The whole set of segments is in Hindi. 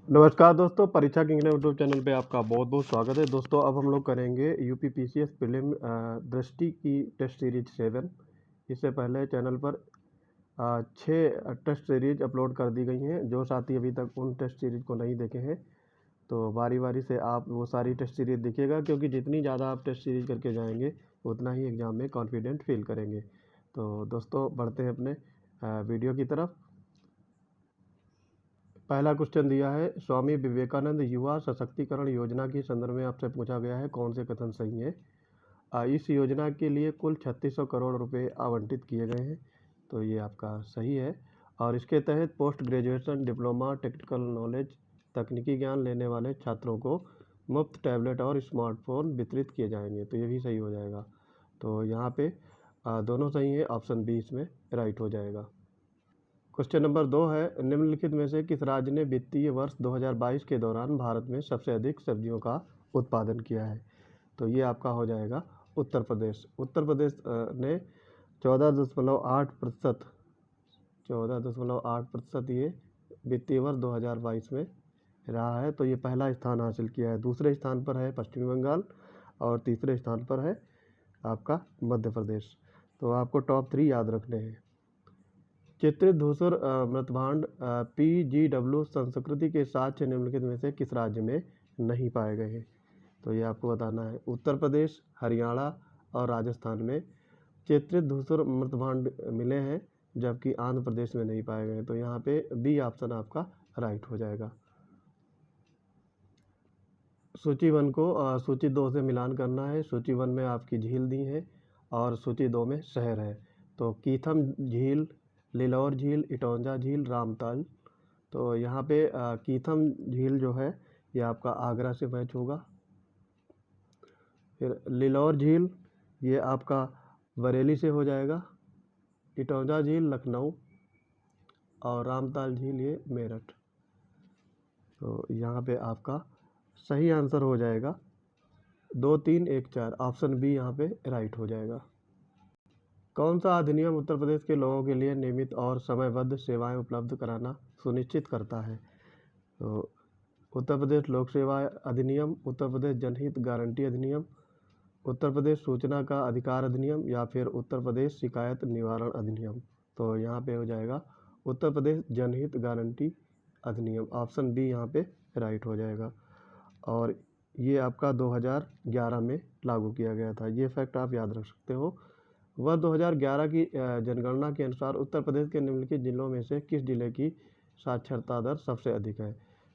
नमस्कार दोस्तों, परीक्षा किंग यूट्यूब चैनल पे आपका बहुत बहुत स्वागत है। दोस्तों अब हम लोग करेंगे यूपी पीसीएस प्रीलिम दृष्टि की टेस्ट सीरीज 7। इससे पहले चैनल पर 6 टेस्ट सीरीज अपलोड कर दी गई हैं। जो साथी अभी तक उन टेस्ट सीरीज को नहीं देखे हैं तो बारी बारी से आप वो सारी टेस्ट सीरीज देखिएगा, क्योंकि जितनी ज़्यादा आप टेस्ट सीरीज करके जाएंगे उतना ही एग्ज़ाम में कॉन्फिडेंट फील करेंगे। तो दोस्तों बढ़ते हैं अपने वीडियो की तरफ। पहला क्वेश्चन दिया है, स्वामी विवेकानंद युवा सशक्तिकरण योजना के संदर्भ में आपसे पूछा गया है कौन से कथन सही है। इस योजना के लिए कुल 3600 करोड़ रुपए आवंटित किए गए हैं, तो ये आपका सही है। और इसके तहत post graduation diploma technical knowledge तकनीकी ज्ञान लेने वाले छात्रों को मुफ्त टैबलेट और स्मार्टफोन वितरित किए जाएंगे, तो ये भी सही हो जाएगा। तो यहाँ पे दोनों सही है, ऑप्शन बी इसमें राइट हो जाएगा। क्वेश्चन नंबर 2 है, निम्नलिखित में से किस राज्य ने वित्तीय वर्ष 2022 के दौरान भारत में सबसे अधिक सब्जियों का उत्पादन किया है। तो ये आपका हो जाएगा उत्तर प्रदेश। उत्तर प्रदेश ने 14.8% 14.8% ये वित्तीय वर्ष 2022 में रहा है। तो ये पहला स्थान हासिल किया है। दूसरे स्थान पर है पश्चिमी बंगाल और तीसरे स्थान पर है आपका मध्य प्रदेश। तो आपको टॉप 3 याद रखने हैं। चित्रित धूसर मृतभांड PGW संस्कृति के साक्ष्य निम्नलिखित में से किस राज्य में नहीं पाए गए हैं। तो ये आपको बताना है। उत्तर प्रदेश, हरियाणा और राजस्थान में चित्रित धूसर मृतभांड मिले हैं, जबकि आंध्र प्रदेश में नहीं पाए गए। तो यहाँ पे बी ऑप्शन आपका राइट हो जाएगा। सूची 1 को सूची 2 से मिलान करना है। सूची 1 में आपकी झील दी है और सूची 2 में शहर है। तो कीथम झील, लिलौर झील, इटौंजा झील, रामताल। तो यहाँ पे कीथम झील जो है ये आपका आगरा से मैच होगा। फिर लिलौर झील ये आपका बरेली से हो जाएगा। इटौंजा झील लखनऊ और रामताल झील ये मेरठ। तो यहाँ पे आपका सही आंसर हो जाएगा 2, 3, 1, 4। ऑप्शन बी यहाँ पे राइट हो जाएगा। कौन सा अधिनियम उत्तर प्रदेश के लोगों के लिए नियमित और समयबद्ध सेवाएं उपलब्ध कराना सुनिश्चित करता है। तो उत्तर प्रदेश लोक सेवा अधिनियम, उत्तर प्रदेश जनहित गारंटी अधिनियम, उत्तर प्रदेश सूचना का अधिकार अधिनियम या फिर उत्तर प्रदेश शिकायत निवारण अधिनियम। तो यहाँ पे हो जाएगा उत्तर प्रदेश जनहित गारंटी अधिनियम। ऑप्शन बी यहाँ पे राइट हो जाएगा। और ये आपका 2011 में लागू किया गया था। ये फैक्ट आप याद रख सकते हो। वह 2011 की जनगणना के अनुसार उत्तर प्रदेश के निम्नलिखित जिलों में से किस जिले की साक्षरता दर सबसे अधिक है।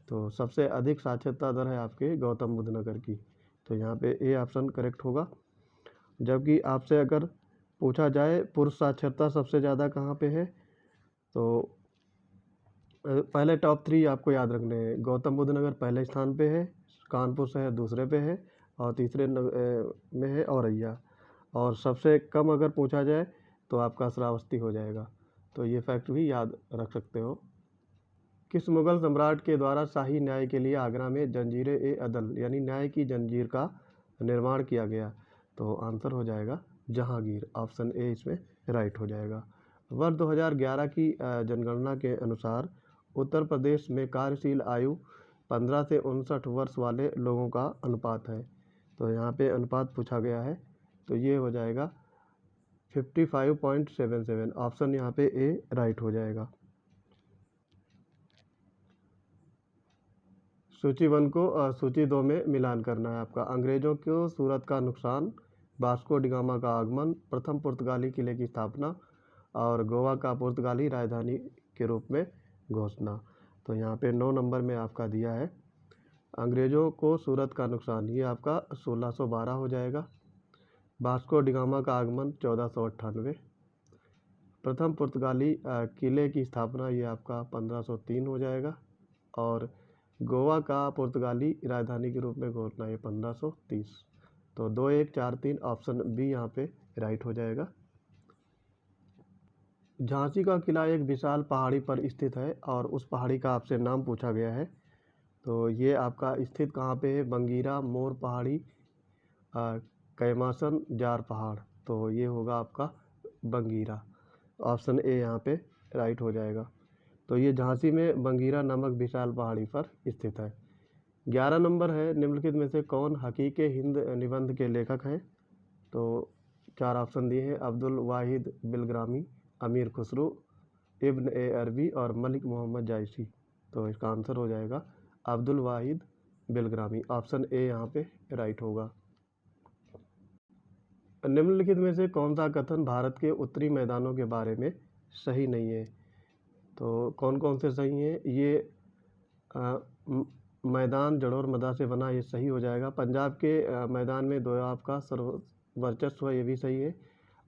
तो सबसे अधिक साक्षरता दर है आपके गौतम बुद्ध नगर की। तो यहाँ पे ए ऑप्शन करेक्ट होगा। जबकि आपसे अगर पूछा जाए पुरुष साक्षरता सबसे ज़्यादा कहाँ पे है, तो पहले टॉप 3 आपको याद रखने हैं। गौतम बुद्ध नगर पहले स्थान पे है, कानपुर शहर दूसरे पे है और तीसरे में है औरैया। और सबसे कम अगर पूछा जाए तो आपका श्रावस्ती हो जाएगा। तो ये फैक्ट भी याद रख सकते हो। किस मुगल सम्राट के द्वारा शाही न्याय के लिए आगरा में जंजीर-ए-अदल यानी न्याय की जंजीर का निर्माण किया गया। तो आंसर हो जाएगा जहांगीर। ऑप्शन ए इसमें राइट हो जाएगा। वर्ष 2011 की जनगणना के अनुसार उत्तर प्रदेश में कार्यशील आयु 15 से 59 वर्ष वाले लोगों का अनुपात है। तो यहाँ पे अनुपात पूछा गया है, तो ये हो जाएगा 55.77। ऑप्शन यहाँ पे ए राइट हो जाएगा। सूची 1 को सूची 2 में मिलान करना है आपका। अंग्रेजों को सूरत का नुकसान, वास्को डिगामा का आगमन, प्रथम पुर्तगाली किले की स्थापना और गोवा का पुर्तगाली राजधानी के रूप में घोषणा। तो यहाँ पे 9 नंबर में आपका दिया है अंग्रेजों को सूरत का नुकसान, ये आपका 1612 हो जाएगा। वास्को डिगामा का आगमन 1498। प्रथम पुर्तगाली किले की स्थापना ये आपका 1503 हो जाएगा। और गोवा का पुर्तगाली राजधानी के रूप में घोषणा ये 1530। तो 2, 1, 4, 3 ऑप्शन बी यहाँ पे राइट हो जाएगा। झांसी का किला एक विशाल पहाड़ी पर स्थित है और उस पहाड़ी का आपसे नाम पूछा गया है। तो ये आपका स्थित कहाँ पे है, बंगीरा, मोर पहाड़ी, कैमासन, जार पहाड़। तो ये होगा आपका बंगीरा। ऑप्शन ए यहाँ पे राइट हो जाएगा। तो ये झांसी में बंगीरा नामक विशाल पहाड़ी पर स्थित है। 11 नंबर है, निम्नलिखित में से कौन हकीके हिंद निबंध के लेखक हैं? तो 4 ऑप्शन दिए हैं, अब्दुल वाहिद बिलग्रामी, अमीर खुसरो, इब्न ए अरबी और मलिक मोहम्मद जायसी। तो इसका आंसर हो जाएगा अब्दुल वाहिद बिलग्रामी। ऑप्शन ए यहाँ पे राइट होगा। निम्नलिखित में से कौन सा कथन भारत के उत्तरी मैदानों के बारे में सही नहीं है? तो कौन कौन से सही हैं? ये मैदान जड़ोर मदा से बना, ये सही हो जाएगा। पंजाब के मैदान में दोआब का सर्ववर्चस्व है, ये भी सही है।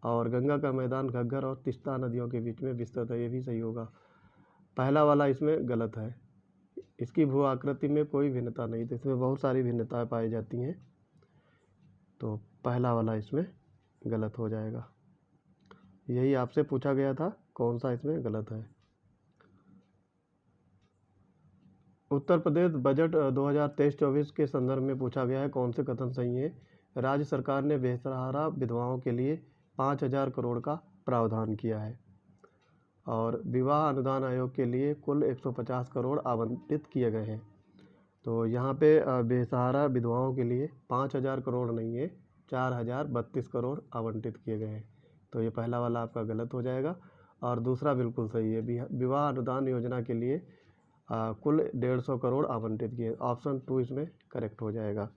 और गंगा का मैदान घग्गर और तिस्ता नदियों के बीच में विस्तृत है, ये भी सही होगा। पहला वाला इसमें गलत है। इसकी भू आकृति में कोई भिन्नता नहीं, तो इसमें बहुत सारी भिन्नताएं पाई जाती हैं, तो पहला वाला इसमें गलत हो जाएगा। यही आपसे पूछा गया था, कौन सा इसमें गलत है। उत्तर प्रदेश बजट 2023-24 के संदर्भ में पूछा गया है, कौन से कथन सही है? राज्य सरकार ने बेसहारा विधवाओं के लिए 5,000 करोड़ का प्रावधान किया है और विवाह अनुदान आयोग के लिए कुल 150 करोड़ आवंटित किए गए हैं। तो यहाँ पे बेसहारा विधवाओं के लिए 5,000 करोड़ नहीं है, 4,032 करोड़ आवंटित किए गए हैं। तो ये पहला वाला आपका गलत हो जाएगा और दूसरा बिल्कुल सही है। विवाह अनुदान योजना के लिए कुल 150 करोड़ आवंटित किए। ऑप्शन 2 इसमें करेक्ट हो जाएगा।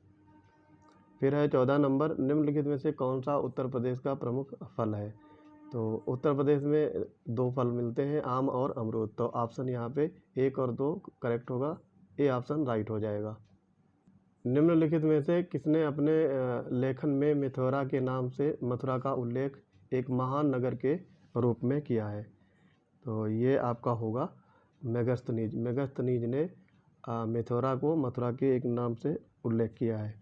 फिर है 14 नंबर, निम्नलिखित में से कौन सा उत्तर प्रदेश का प्रमुख फल है? तो उत्तर प्रदेश में 2 फल मिलते हैं, आम और अमरूद। तो ऑप्शन यहाँ पे 1 और 2 करेक्ट होगा, ए ऑप्शन राइट हो जाएगा। निम्नलिखित में से किसने अपने लेखन में मिथोरा के नाम से मथुरा का उल्लेख एक महान नगर के रूप में किया है? तो ये आपका होगा मेगस्थनीज। मेगस्थनीज ने मिथोरा को मथुरा के एक नाम से उल्लेख किया है।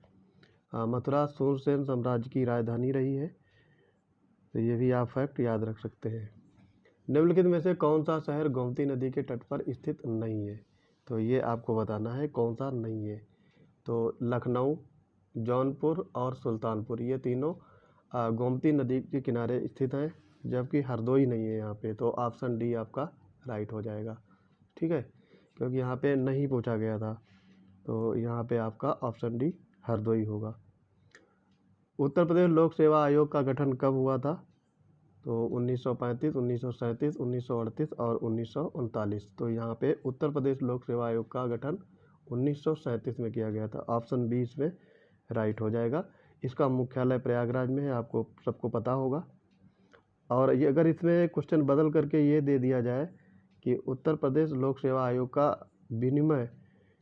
मथुरा सूरसेन साम्राज्य की राजधानी रही है, तो ये भी आप फैक्ट याद रख सकते हैं। निम्नलिखित में से कौन सा शहर गोमती नदी के तट पर स्थित नहीं है? तो ये आपको बताना है कौन सा नहीं है। तो लखनऊ, जौनपुर और सुल्तानपुर, ये तीनों गोमती नदी के किनारे स्थित हैं, जबकि हरदोई नहीं है यहाँ पे। तो ऑप्शन डी आपका राइट हो जाएगा, ठीक है, क्योंकि यहाँ पे नहीं पूछा गया था। तो यहाँ पे आपका ऑप्शन डी हरदोई होगा। उत्तर प्रदेश लोक सेवा आयोग का गठन कब हुआ था? तो 1935, 1937, 1938 और 1939। तो यहाँ पे उत्तर प्रदेश लोक सेवा आयोग का गठन 1937 में किया गया था। ऑप्शन बी इसमें राइट हो जाएगा। इसका मुख्यालय प्रयागराज में है, आपको सबको पता होगा। और ये अगर इसमें क्वेश्चन बदल करके ये दे दिया जाए कि उत्तर प्रदेश लोक सेवा आयोग का विनिमय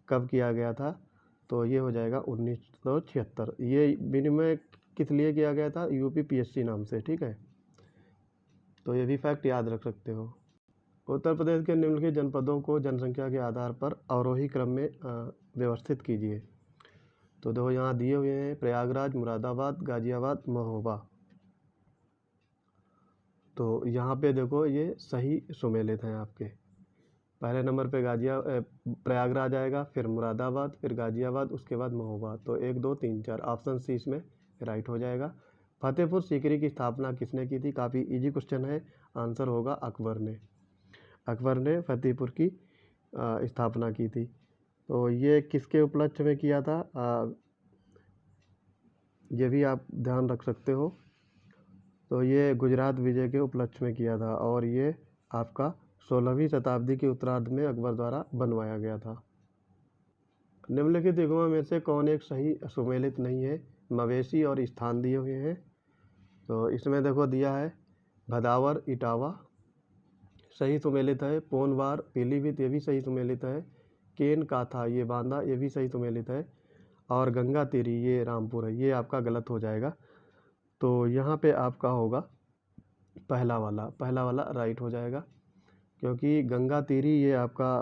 कब किया गया था, तो ये हो जाएगा 1976। ये विनिमय किस लिए किया गया था? UPPSC नाम से, ठीक है, तो ये भी फैक्ट याद रख सकते हो। उत्तर प्रदेश के निम्नलिखित जनपदों को जनसंख्या के आधार पर अवरोही क्रम में व्यवस्थित कीजिए। तो देखो यहाँ दिए हुए हैं, प्रयागराज, मुरादाबाद, गाजियाबाद, महोबा। तो यहाँ पे देखो ये सही सुमेलित हैं आपके। पहले नंबर पे प्रयागराज आएगा, फिर मुरादाबाद, फिर गाजियाबाद, उसके बाद महोबा। तो 1, 2, 3, 4 ऑप्शन सी इसमें राइट हो जाएगा। फतेहपुर सीकरी की स्थापना किसने की थी? काफ़ी इजी क्वेश्चन है, आंसर होगा अकबर ने। अकबर ने फतेहपुर की स्थापना की थी। तो ये किसके उपलक्ष्य में किया था? ये भी आप ध्यान रख सकते हो। तो ये गुजरात विजय के उपलक्ष्य में किया था और ये आपका 16वीं शताब्दी के उत्तरार्ध में अकबर द्वारा बनवाया गया था। निम्नलिखित युगों में से कौन एक सही सुमेलित नहीं है? मवेशी और स्थान दिए हुए हैं। तो इसमें देखो दिया है भदावर, इटावा सही सुमेलित है। पोनवार, पीलीभीत, ये भी सही सुमेलित है। केन काथा, ये बांदा, ये भी सही सुमेलित है। और गंगा तेरी, ये रामपुर है, ये आपका गलत हो जाएगा। तो यहाँ पे आपका होगा पहला वाला राइट हो जाएगा, क्योंकि गंगा तीरी ये आपका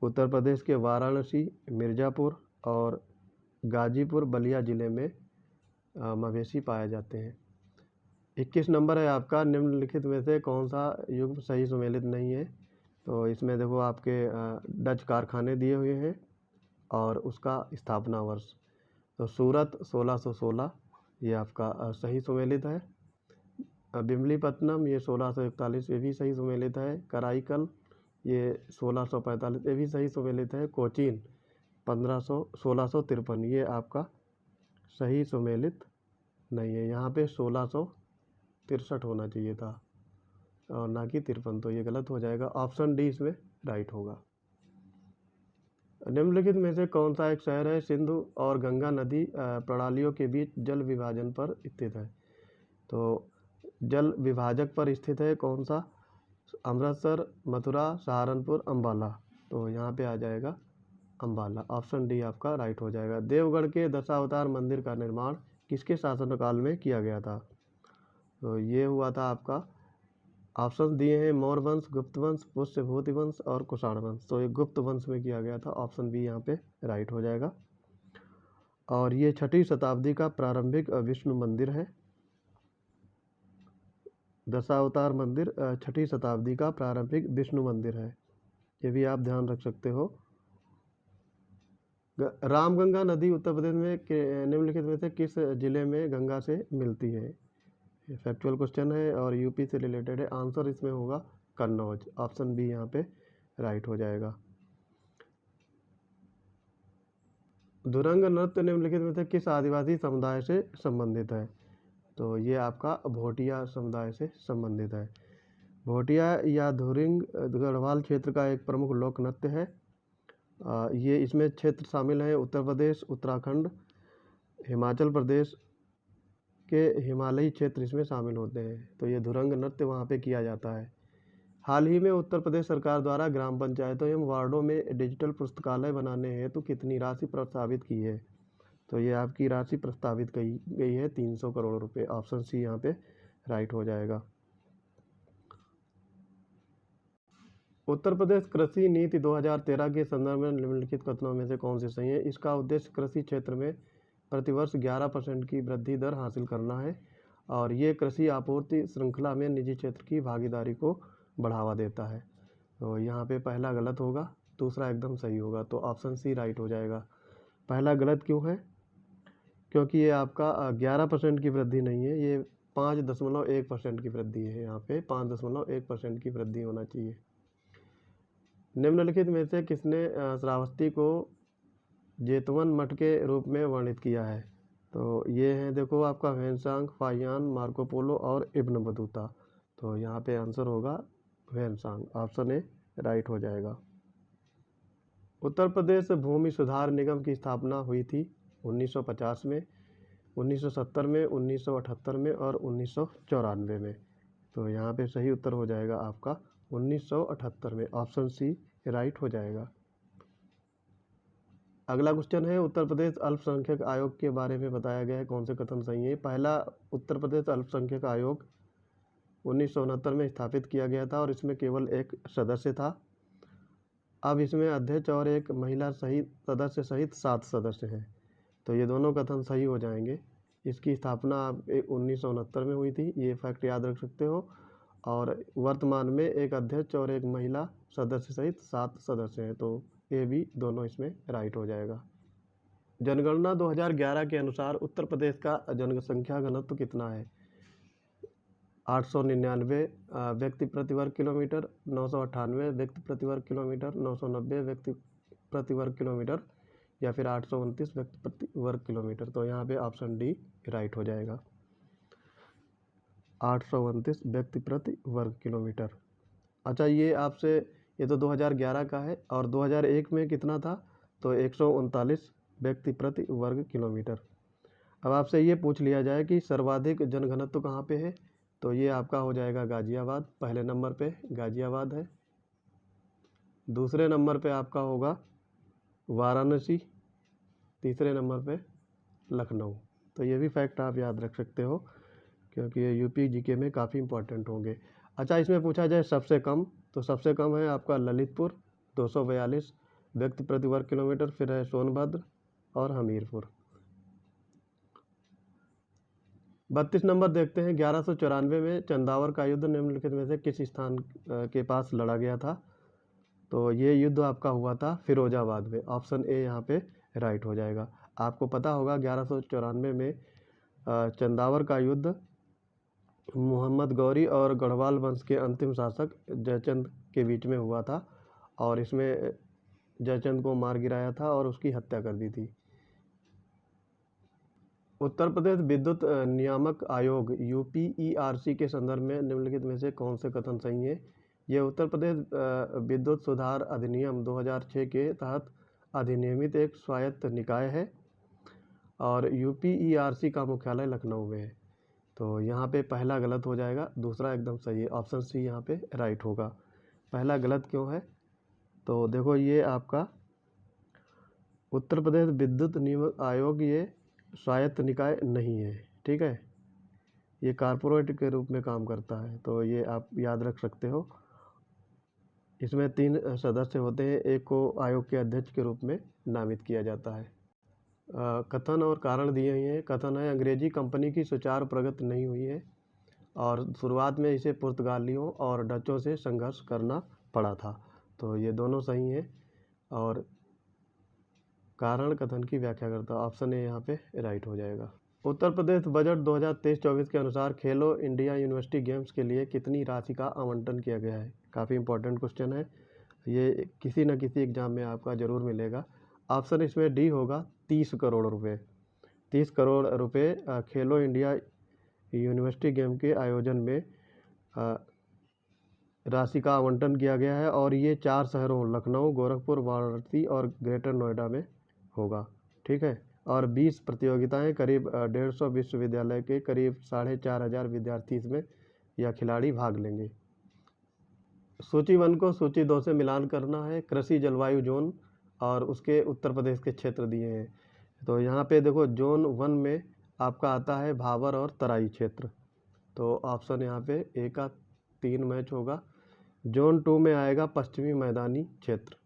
उत्तर प्रदेश के वाराणसी, मिर्ज़ापुर और गाजीपुर, बलिया ज़िले में मवेशी पाए जाते हैं। 21 नंबर है आपका, निम्नलिखित में से कौन सा युग सही सुमेलित नहीं है? तो इसमें देखो आपके डच कारखाने दिए हुए हैं और उसका स्थापना वर्ष। तो सूरत 1616, ये आपका सही सुमेलित है। बिमलीपट्टनम ये 1641, ये भी सही सुमेलित है। कराईकल ये 1645, ये भी सही सुमेलित है। कोचीन 1653, ये आपका सही सुमेलित नहीं है, यहाँ पे 1663 होना चाहिए था और ना कि 53, तो ये गलत हो जाएगा। ऑप्शन डी इसमें राइट होगा। निम्नलिखित में से कौन सा एक शहर है सिंधु और गंगा नदी प्रणालियों के बीच जल विभाजन पर स्थित है? तो जल विभाजक पर स्थित है कौन सा? अमृतसर, मथुरा, सहारनपुर, अम्बाला। तो यहाँ पे आ जाएगा अम्बाला। ऑप्शन डी आपका राइट हो जाएगा। देवगढ़ के दशावतार मंदिर का निर्माण किसके शासनकाल में किया गया था? तो ये हुआ था आपका, ऑप्शन दिए हैं मौर्य वंश, गुप्त वंश, पुष्यभूति वंश और कुषाण वंश। तो ये गुप्त वंश में किया गया था। ऑप्शन बी यहाँ पे राइट हो जाएगा। और ये 6वीं शताब्दी का प्रारंभिक विष्णु मंदिर है। दशावतार मंदिर 6वीं शताब्दी का प्रारंभिक विष्णु मंदिर है, ये भी आप ध्यान रख सकते हो। रामगंगा नदी उत्तर प्रदेश में निम्नलिखित में से किस जिले में गंगा से मिलती है? ये फैक्चुअल क्वेश्चन है और यूपी से रिलेटेड है। आंसर इसमें होगा कन्नौज। ऑप्शन बी यहाँ पे राइट हो जाएगा। धुरंग नृत्य निम्नलिखित में से किस आदिवासी समुदाय से संबंधित है? तो ये आपका भोटिया समुदाय से संबंधित है। भोटिया या धुरिंग गढ़वाल क्षेत्र का एक प्रमुख लोक नृत्य है। ये इसमें क्षेत्र शामिल है उत्तर प्रदेश, उत्तराखंड, हिमाचल प्रदेश के हिमालयी क्षेत्र इसमें शामिल होते हैं। तो ये धुरंग नृत्य वहाँ पे किया जाता है। हाल ही में उत्तर प्रदेश सरकार द्वारा ग्राम पंचायतों एवं वार्डों में डिजिटल पुस्तकालय बनाने हेतु कितनी राशि प्रस्तावित की है? तो ये आपकी राशि प्रस्तावित की गई है 300 करोड़ रुपए। ऑप्शन सी यहाँ पे राइट हो जाएगा। उत्तर प्रदेश कृषि नीति 2013 के संदर्भ में निम्नलिखित कथनों में से कौन सी सही है? इसका उद्देश्य कृषि क्षेत्र में प्रतिवर्ष 11% की वृद्धि दर हासिल करना है और ये कृषि आपूर्ति श्रृंखला में निजी क्षेत्र की भागीदारी को बढ़ावा देता है। तो यहाँ पे पहला गलत होगा, दूसरा एकदम सही होगा। तो ऑप्शन सी राइट हो जाएगा। पहला गलत क्यों है? क्योंकि ये आपका 11% की वृद्धि नहीं है, ये 5.1% की वृद्धि है। यहाँ पे 5.1% की वृद्धि होना चाहिए। निम्नलिखित में से किसने श्रावस्ती को जेतवन मठ के रूप में वर्णित किया है? तो ये है देखो आपका ह्वेनसांग, फाहियान, मार्को पोलो और इब्न बतूता। तो यहाँ पे आंसर होगा ह्वेनसांग। ऑप्शन ए राइट हो जाएगा। उत्तर प्रदेश भूमि सुधार निगम की स्थापना हुई थी 1950 में, 1970 में, 1978 में और 1994 में। तो यहाँ पे सही उत्तर हो जाएगा आपका 1978 में। ऑप्शन सी राइट हो जाएगा। अगला क्वेश्चन है उत्तर प्रदेश अल्पसंख्यक आयोग के बारे में बताया गया है कौन से कथन सही है? पहला उत्तर प्रदेश अल्पसंख्यक आयोग 1969 में स्थापित किया गया था और इसमें केवल एक सदस्य था। अब इसमें अध्यक्ष और एक महिला सहित सदस्य सहित 7 सदस्य हैं। तो ये दोनों कथन सही हो जाएंगे। इसकी स्थापना 1969 में हुई थी, ये फैक्ट याद रख सकते हो। और वर्तमान में एक अध्यक्ष और एक महिला सदस्य सहित 7 सदस्य हैं। तो ये भी दोनों इसमें राइट हो जाएगा। जनगणना 2011 के अनुसार उत्तर प्रदेश का जनसंख्या घनत्व कितना है? 899 व्यक्ति प्रति वर्ग किलोमीटर, 998 व्यक्ति प्रति वर्ग किलोमीटर, 990 व्यक्ति प्रति वर्ग किलोमीटर या फिर 829 व्यक्ति प्रति वर्ग किलोमीटर। तो यहाँ पे ऑप्शन डी राइट हो जाएगा, 829 व्यक्ति प्रति वर्ग किलोमीटर। अच्छा, ये तो 2011 का है और 2001 में कितना था? तो 139 व्यक्ति प्रति वर्ग किलोमीटर। अब आपसे ये पूछ लिया जाए कि सर्वाधिक जनघनत्व कहाँ पे है? तो ये आपका हो जाएगा गाजियाबाद। पहले नंबर पे गाजियाबाद है, दूसरे नंबर पे आपका होगा वाराणसी, तीसरे नंबर पे लखनऊ। तो ये भी फैक्ट आप याद रख सकते हो क्योंकि ये यूपी जीके में काफ़ी इंपॉर्टेंट होंगे। अच्छा, इसमें पूछा जाए सबसे कम, तो सबसे कम है आपका ललितपुर 242 व्यक्ति प्रति वर्ग किलोमीटर, फिर है सोनभद्र और हमीरपुर। 32 नंबर देखते हैं। 1194 में चंदावर का युद्ध निम्नलिखित में से किस स्थान के पास लड़ा गया था? तो ये युद्ध आपका हुआ था फिरोजाबाद में। ऑप्शन ए यहाँ पे राइट हो जाएगा। आपको पता होगा 1194 में चंदावर का युद्ध मोहम्मद गौरी और गढ़वाल वंश के अंतिम शासक जयचंद के बीच में हुआ था और इसमें जयचंद को मार गिराया था और उसकी हत्या कर दी थी। उत्तर प्रदेश विद्युत नियामक आयोग UPERC के संदर्भ में निम्नलिखित में से कौन से कथन सही है? ये उत्तर प्रदेश विद्युत सुधार अधिनियम 2006 के तहत अधिनियमित एक स्वायत्त निकाय है और UPERC का मुख्यालय लखनऊ में है। तो यहाँ पे पहला गलत हो जाएगा, दूसरा एकदम सही है। ऑप्शन सी यहाँ पे राइट होगा। पहला गलत क्यों है? तो देखो, ये आपका उत्तर प्रदेश विद्युत नियामक आयोग ये स्वायत्त निकाय नहीं है, ठीक है। ये कॉर्पोरेट के रूप में काम करता है, तो ये आप याद रख सकते हो। इसमें 3 सदस्य होते हैं, एक को आयोग के अध्यक्ष के रूप में नामित किया जाता है। कथन और कारण दिए हुए हैं। कथन है, अंग्रेजी कंपनी की सुचारू प्रगति नहीं हुई है और शुरुआत में इसे पुर्तगालियों और डचों से संघर्ष करना पड़ा था। तो ये दोनों सही हैं। और कारण कथन की व्याख्या करता, ऑप्शन ए यहाँ पे राइट हो जाएगा। उत्तर प्रदेश बजट 2023-24 के अनुसार खेलो इंडिया यूनिवर्सिटी गेम्स के लिए कितनी राशि का आवंटन किया गया है? काफ़ी इंपॉर्टेंट क्वेश्चन है, ये किसी न किसी एग्जाम में आपका ज़रूर मिलेगा। ऑप्शन इसमें डी होगा, 30 करोड़ रुपये। 30 करोड़ रुपये खेलो इंडिया यूनिवर्सिटी गेम के आयोजन में राशि का आवंटन किया गया है और ये 4 शहरों लखनऊ, गोरखपुर, वाराणसी और ग्रेटर नोएडा में होगा, ठीक है। और 20 प्रतियोगिताएं, करीब 150 विश्वविद्यालय के करीब 4500 विद्यार्थी इसमें या खिलाड़ी भाग लेंगे। सूची 1 को सूची 2 से मिलान करना है। कृषि जलवायु जोन और उसके उत्तर प्रदेश के क्षेत्र दिए हैं। तो यहाँ पे देखो, जोन 1 में आपका आता है भाबर और तराई क्षेत्र, तो ऑप्शन यहाँ पे ए का 3 मैच होगा। जोन 2 में आएगा पश्चिमी मैदानी क्षेत्र,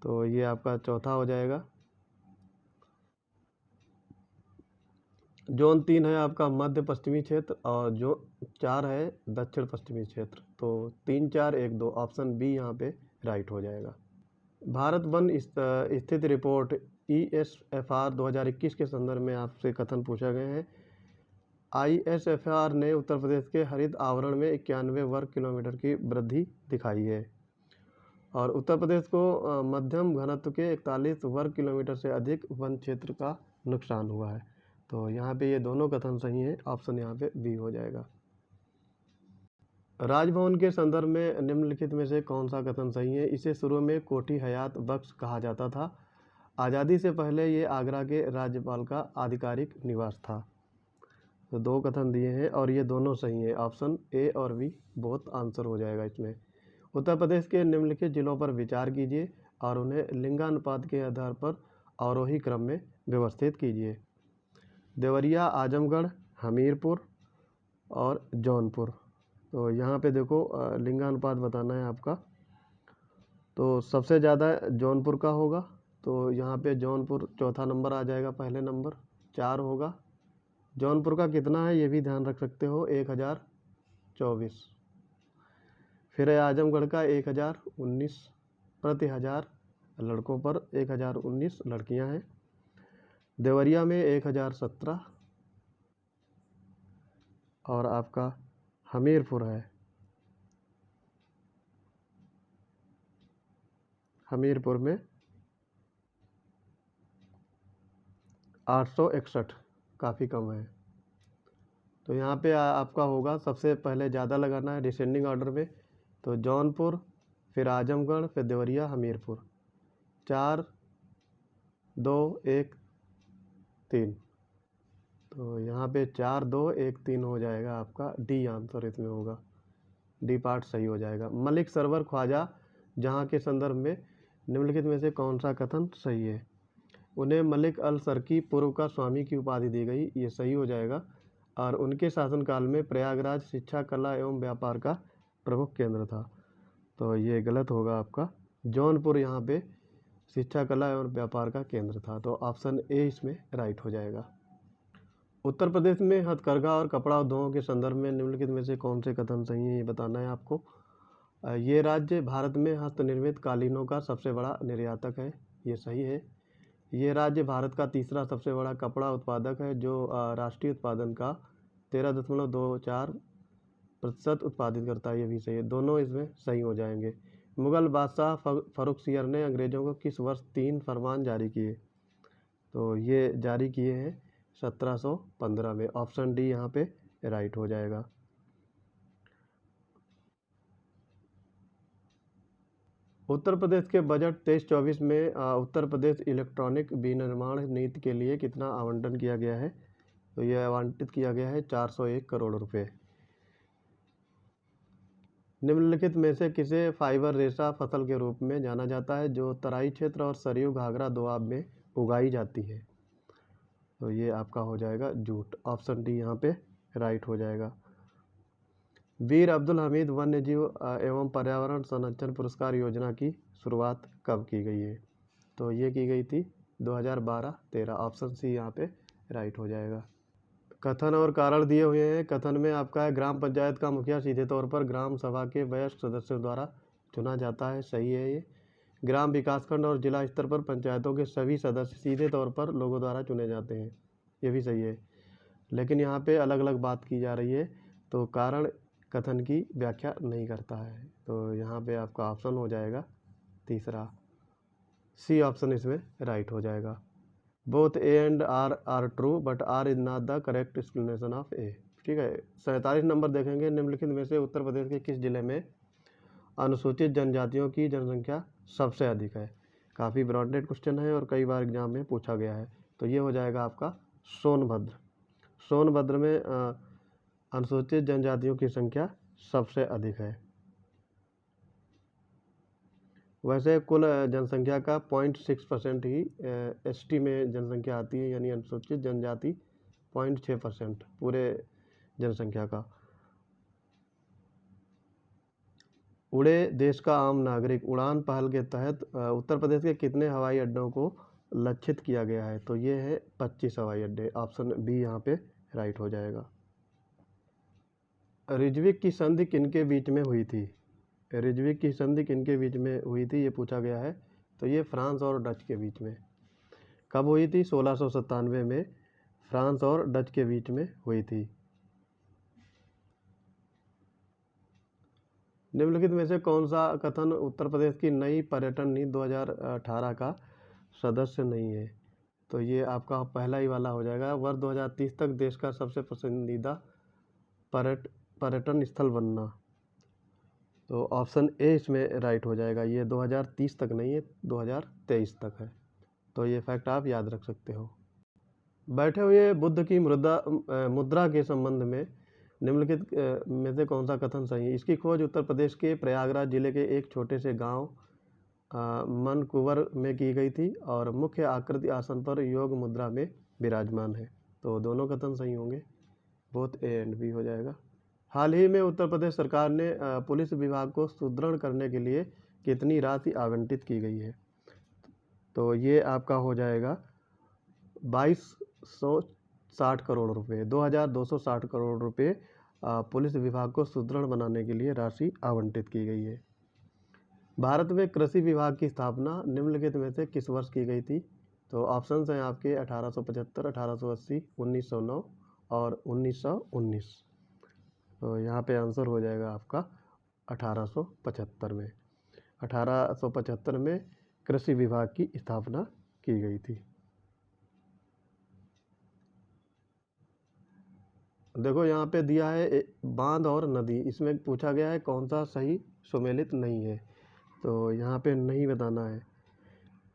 तो ये आपका चौथा हो जाएगा। जोन 3 है आपका मध्य पश्चिमी क्षेत्र और जो 4 है दक्षिण पश्चिमी क्षेत्र। तो 3, 4, 1, 2 ऑप्शन बी यहाँ पे राइट हो जाएगा। भारत वन स्थित रिपोर्ट ESFR 2021 के संदर्भ में आपसे कथन पूछा गए हैं। ISFR ने उत्तर प्रदेश के हरित आवरण में 91 वर्ग किलोमीटर की वृद्धि दिखाई है और उत्तर प्रदेश को मध्यम घनत्व के 41 वर्ग किलोमीटर से अधिक वन क्षेत्र का नुकसान हुआ है। तो यहाँ पे ये दोनों कथन सही हैं, ऑप्शन यहाँ पे बी हो जाएगा। राजभवन के संदर्भ में निम्नलिखित में से कौन सा कथन सही है? इसे शुरू में कोठी हयात बख्श कहा जाता था। आज़ादी से पहले ये आगरा के राज्यपाल का आधिकारिक निवास था। तो 2 कथन दिए हैं और ये दोनों सही हैं। ऑप्शन ए और बी बहुत आंसर हो जाएगा इसमें। उत्तर प्रदेश के निम्नलिखित जिलों पर विचार कीजिए और उन्हें लिंगानुपात के आधार पर आरोही क्रम में व्यवस्थित कीजिए। देवरिया, आजमगढ़, हमीरपुर और जौनपुर। तो यहाँ पे देखो, लिंगानुपात बताना है आपका। तो सबसे ज़्यादा जौनपुर का होगा, तो यहाँ पे जौनपुर चौथा नंबर आ जाएगा, पहले नंबर 4 होगा। जौनपुर का कितना है ये भी ध्यान रख सकते हो, 1024। फिर है आजमगढ़ का 1019 प्रति हज़ार लड़कों पर 1019 लड़कियां हैं। देवरिया में 1017 और आपका हमीरपुर है, हमीरपुर में 861, काफ़ी कम है। तो यहाँ पे आपका होगा, सबसे पहले ज़्यादा लगाना है डिसेंडिंग ऑर्डर में। तो जौनपुर, फिर आजमगढ़, फिर देवरिया, हमीरपुर। 4, 2, 1, 3। तो यहाँ पे 4, 2, 1, 3 हो जाएगा आपका। डी आंसर इसमें होगा, डी पार्ट सही हो जाएगा। मलिक सरवर ख्वाजा जहाँ के संदर्भ में निम्नलिखित में से कौन सा कथन सही है? उन्हें मलिक अल सरकी पूर्व का स्वामी की उपाधि दी गई, ये सही हो जाएगा। और उनके शासनकाल में प्रयागराज शिक्षा, कला एवं व्यापार का प्रमुख केंद्र था, तो ये गलत होगा आपका। जौनपुर यहाँ पे शिक्षा, कला एवं व्यापार का केंद्र था, तो ऑप्शन ए इसमें राइट हो जाएगा। उत्तर प्रदेश में हथकरघा और कपड़ा उद्योगों के संदर्भ में निम्नलिखित में से कौन से कथन सही हैं, ये बताना है आपको। ये राज्य भारत में हस्तनिर्मित कालीनों का सबसे बड़ा निर्यातक है, ये सही है। ये राज्य भारत का तीसरा सबसे बड़ा कपड़ा उत्पादक है, जो राष्ट्रीय उत्पादन का 13.24% उत्पादित करता है, ये भी सही है। दोनों इसमें सही हो जाएंगे। मुग़ल बादशाह फ़र्रुखसियर ने अंग्रेज़ों को किस वर्ष 3 फरमान जारी किए? तो ये जारी किए हैं 1715 में। ऑप्शन डी यहाँ पे राइट हो जाएगा। उत्तर प्रदेश के बजट 23-24 में उत्तर प्रदेश इलेक्ट्रॉनिक विनिर्माण नीति के लिए कितना आवंटन किया गया है? तो यह आवंटित किया गया है 401 करोड़ रुपए। निम्नलिखित में से किसे फाइबर रेशा फसल के रूप में जाना जाता है जो तराई क्षेत्र और सरयू घाघरा दोआब में उगाई जाती है? तो ये आपका हो जाएगा जूट। ऑप्शन डी यहाँ पे राइट हो जाएगा। वीर अब्दुल हमीद वन्यजीव एवं पर्यावरण संरक्षण पुरस्कार योजना की शुरुआत कब की गई है? तो ये की गई थी 2012-13। ऑप्शन सी यहाँ पे राइट हो जाएगा। कथन और कारण दिए हुए हैं। कथन में आपका है ग्राम पंचायत का मुखिया सीधे तौर पर ग्राम सभा के वयस्क सदस्यों द्वारा चुना जाता है। सही है ये। ग्राम विकासखंड और जिला स्तर पर पंचायतों के सभी सदस्य सीधे तौर पर लोगों द्वारा चुने जाते हैं। ये भी सही है, लेकिन यहाँ पे अलग अलग बात की जा रही है, तो कारण कथन की व्याख्या नहीं करता है। तो यहाँ पे आपका ऑप्शन हो जाएगा तीसरा, सी ऑप्शन इसमें राइट हो जाएगा। Both A and R true but R is not the correct explanation of A. ठीक है। 47 नंबर देखेंगे। निम्नलिखित में से उत्तर प्रदेश के किस जिले में अनुसूचित जनजातियों की जनसंख्या सबसे अधिक है? काफ़ी ब्रॉडेड क्वेश्चन है और कई बार एग्जाम में पूछा गया है। तो ये हो जाएगा आपका सोनभद्र। सोनभद्र में अनुसूचित जनजातियों की संख्या सबसे अधिक है। वैसे कुल जनसंख्या का 0.6% ही एसटी में जनसंख्या आती है, यानी अनुसूचित जनजाति 0.6% पूरे जनसंख्या का। उड़े देश का आम नागरिक उड़ान पहल के तहत उत्तर प्रदेश के कितने हवाई अड्डों को लक्षित किया गया है? तो ये है 25 हवाई अड्डे। ऑप्शन बी यहाँ पे राइट हो जाएगा। रिजविक की संधि किनके बीच में हुई थी? रिजविक की संधि किनके बीच में हुई थी, ये पूछा गया है। तो ये फ्रांस और डच के बीच में। कब हुई थी? 1697 में फ्रांस और डच के बीच में हुई थी। निम्नलिखित में से कौन सा कथन उत्तर प्रदेश की नई पर्यटन नीति 2018 का सदस्य नहीं है? तो ये आपका पहला ही वाला हो जाएगा। वर्ष 2030 तक देश का सबसे पसंदीदा पर्यटन स्थल बनना। तो ऑप्शन ए इसमें राइट हो जाएगा। ये 2030 तक नहीं है, 2023 तक है। तो ये फैक्ट आप याद रख सकते हो। बैठे हुए बुद्ध की मुद्रा के संबंध में निम्नलिखित में से कौन सा कथन सही है? इसकी खोज उत्तर प्रदेश के प्रयागराज जिले के एक छोटे से गांव मनकुवर में की गई थी और मुख्य आकृति आसन पर योग मुद्रा में विराजमान है। तो दोनों कथन सही होंगे, बोथ ए एंड बी हो जाएगा। हाल ही में उत्तर प्रदेश सरकार ने पुलिस विभाग को सुदृढ़ करने के लिए कितनी राशि आवंटित की गई है? तो ये आपका हो जाएगा 2260 करोड़ रुपए। 2260 करोड़ रुपए पुलिस विभाग को सुदृढ़ बनाने के लिए राशि आवंटित की गई है। भारत में कृषि विभाग की स्थापना निम्नलिखित में से किस वर्ष की गई थी? तो ऑप्शंस हैं आपके 1875, 1880, 1909 और 1919। तो यहाँ पे आंसर हो जाएगा आपका 1875 में। 1875 में कृषि विभाग की स्थापना की गई थी। देखो यहाँ पे दिया है बांध और नदी, इसमें पूछा गया है कौन सा सही सुमेलित नहीं है, तो यहाँ पे नहीं बताना है।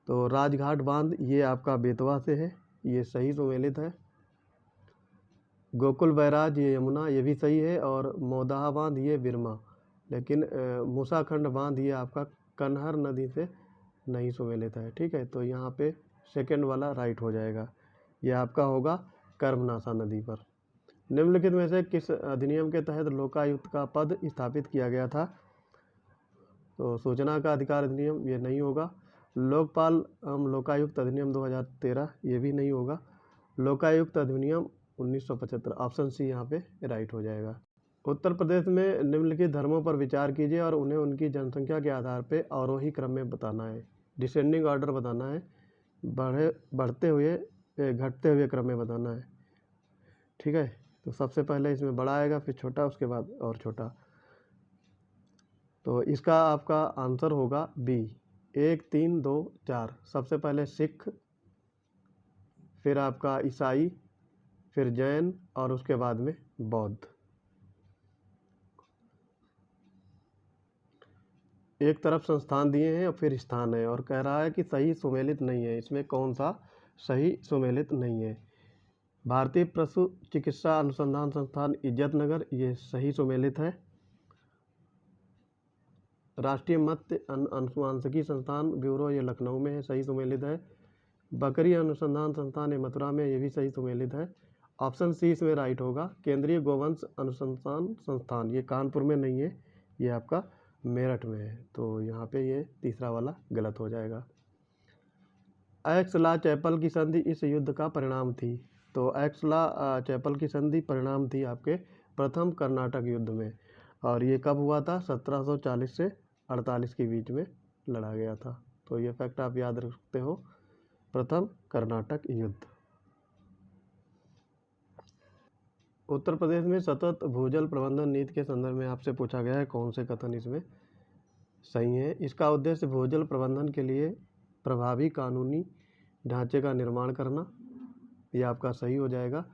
तो राजघाट बांध ये आपका बेतवा से है, ये सही सुमेलित है। गोकुल बैराज ये यमुना, ये भी सही है। और मोदाहा बांध ये बिरमा, लेकिन मूसाखंड बांध ये आपका कन्हर नदी से नहीं सुमेलित है। ठीक है, तो यहाँ पे सेकंड वाला राइट हो जाएगा। ये आपका होगा कर्मनाशा नदी पर। निम्नलिखित में से किस अधिनियम के तहत लोकायुक्त का पद स्थापित किया गया था? तो सूचना का अधिकार अधिनियम ये नहीं होगा। लोकपाल लोकायुक्त अधिनियम 2013 ये भी नहीं होगा। लोकायुक्त अधिनियम 1975। ऑप्शन सी यहाँ पे राइट हो जाएगा। उत्तर प्रदेश में निम्नलिखित धर्मों पर विचार कीजिए और उन्हें उनकी जनसंख्या के आधार पर आरोही क्रम में बताना है। डिसेंडिंग ऑर्डर बताना है, बढ़ते हुए घटते हुए क्रम में बताना है। ठीक है, तो सबसे पहले इसमें बड़ा आएगा, फिर छोटा, उसके बाद और छोटा। तो इसका आपका आंसर होगा बी 1 3 2 4। सबसे पहले सिख, फिर आपका ईसाई, फिर जैन और उसके बाद में बौद्ध। एक तरफ संस्थान दिए हैं और फिर स्थान है और कह रहा है कि सही सुमेलित नहीं है। इसमें कौन सा सही सुमेलित नहीं है? भारतीय पशु चिकित्सा अनुसंधान संस्थान इज्जतनगर, ये सही सुमेलित है। राष्ट्रीय मत्स्य अनुवांशिकी संस्थान ब्यूरो, ये लखनऊ में है, सही सुमेलित है। बकरी अनुसंधान संस्थान ये मथुरा में, ये भी सही सुमेलित है। ऑप्शन सी इसमें राइट होगा। केंद्रीय गोवंश अनुसंधान संस्थान ये कानपुर में नहीं है, ये आपका मेरठ में है। तो यहाँ पे ये तीसरा वाला गलत हो जाएगा। एक्स-ला चैपल की संधि इस युद्ध का परिणाम थी। तो एक्स-ला चैपल की संधि परिणाम थी आपके प्रथम कर्नाटक युद्ध में, और ये कब हुआ था? 1740 से 48 के बीच में लड़ा गया था। तो ये फैक्ट आप याद रख सकते हो, प्रथम कर्नाटक युद्ध। उत्तर प्रदेश में सतत भूजल प्रबंधन नीति के संदर्भ में आपसे पूछा गया है कौन से कथन इसमें सही है? इसका उद्देश्य भूजल प्रबंधन के लिए प्रभावी कानूनी ढांचे का निर्माण करना, ये आपका सही हो जाएगा।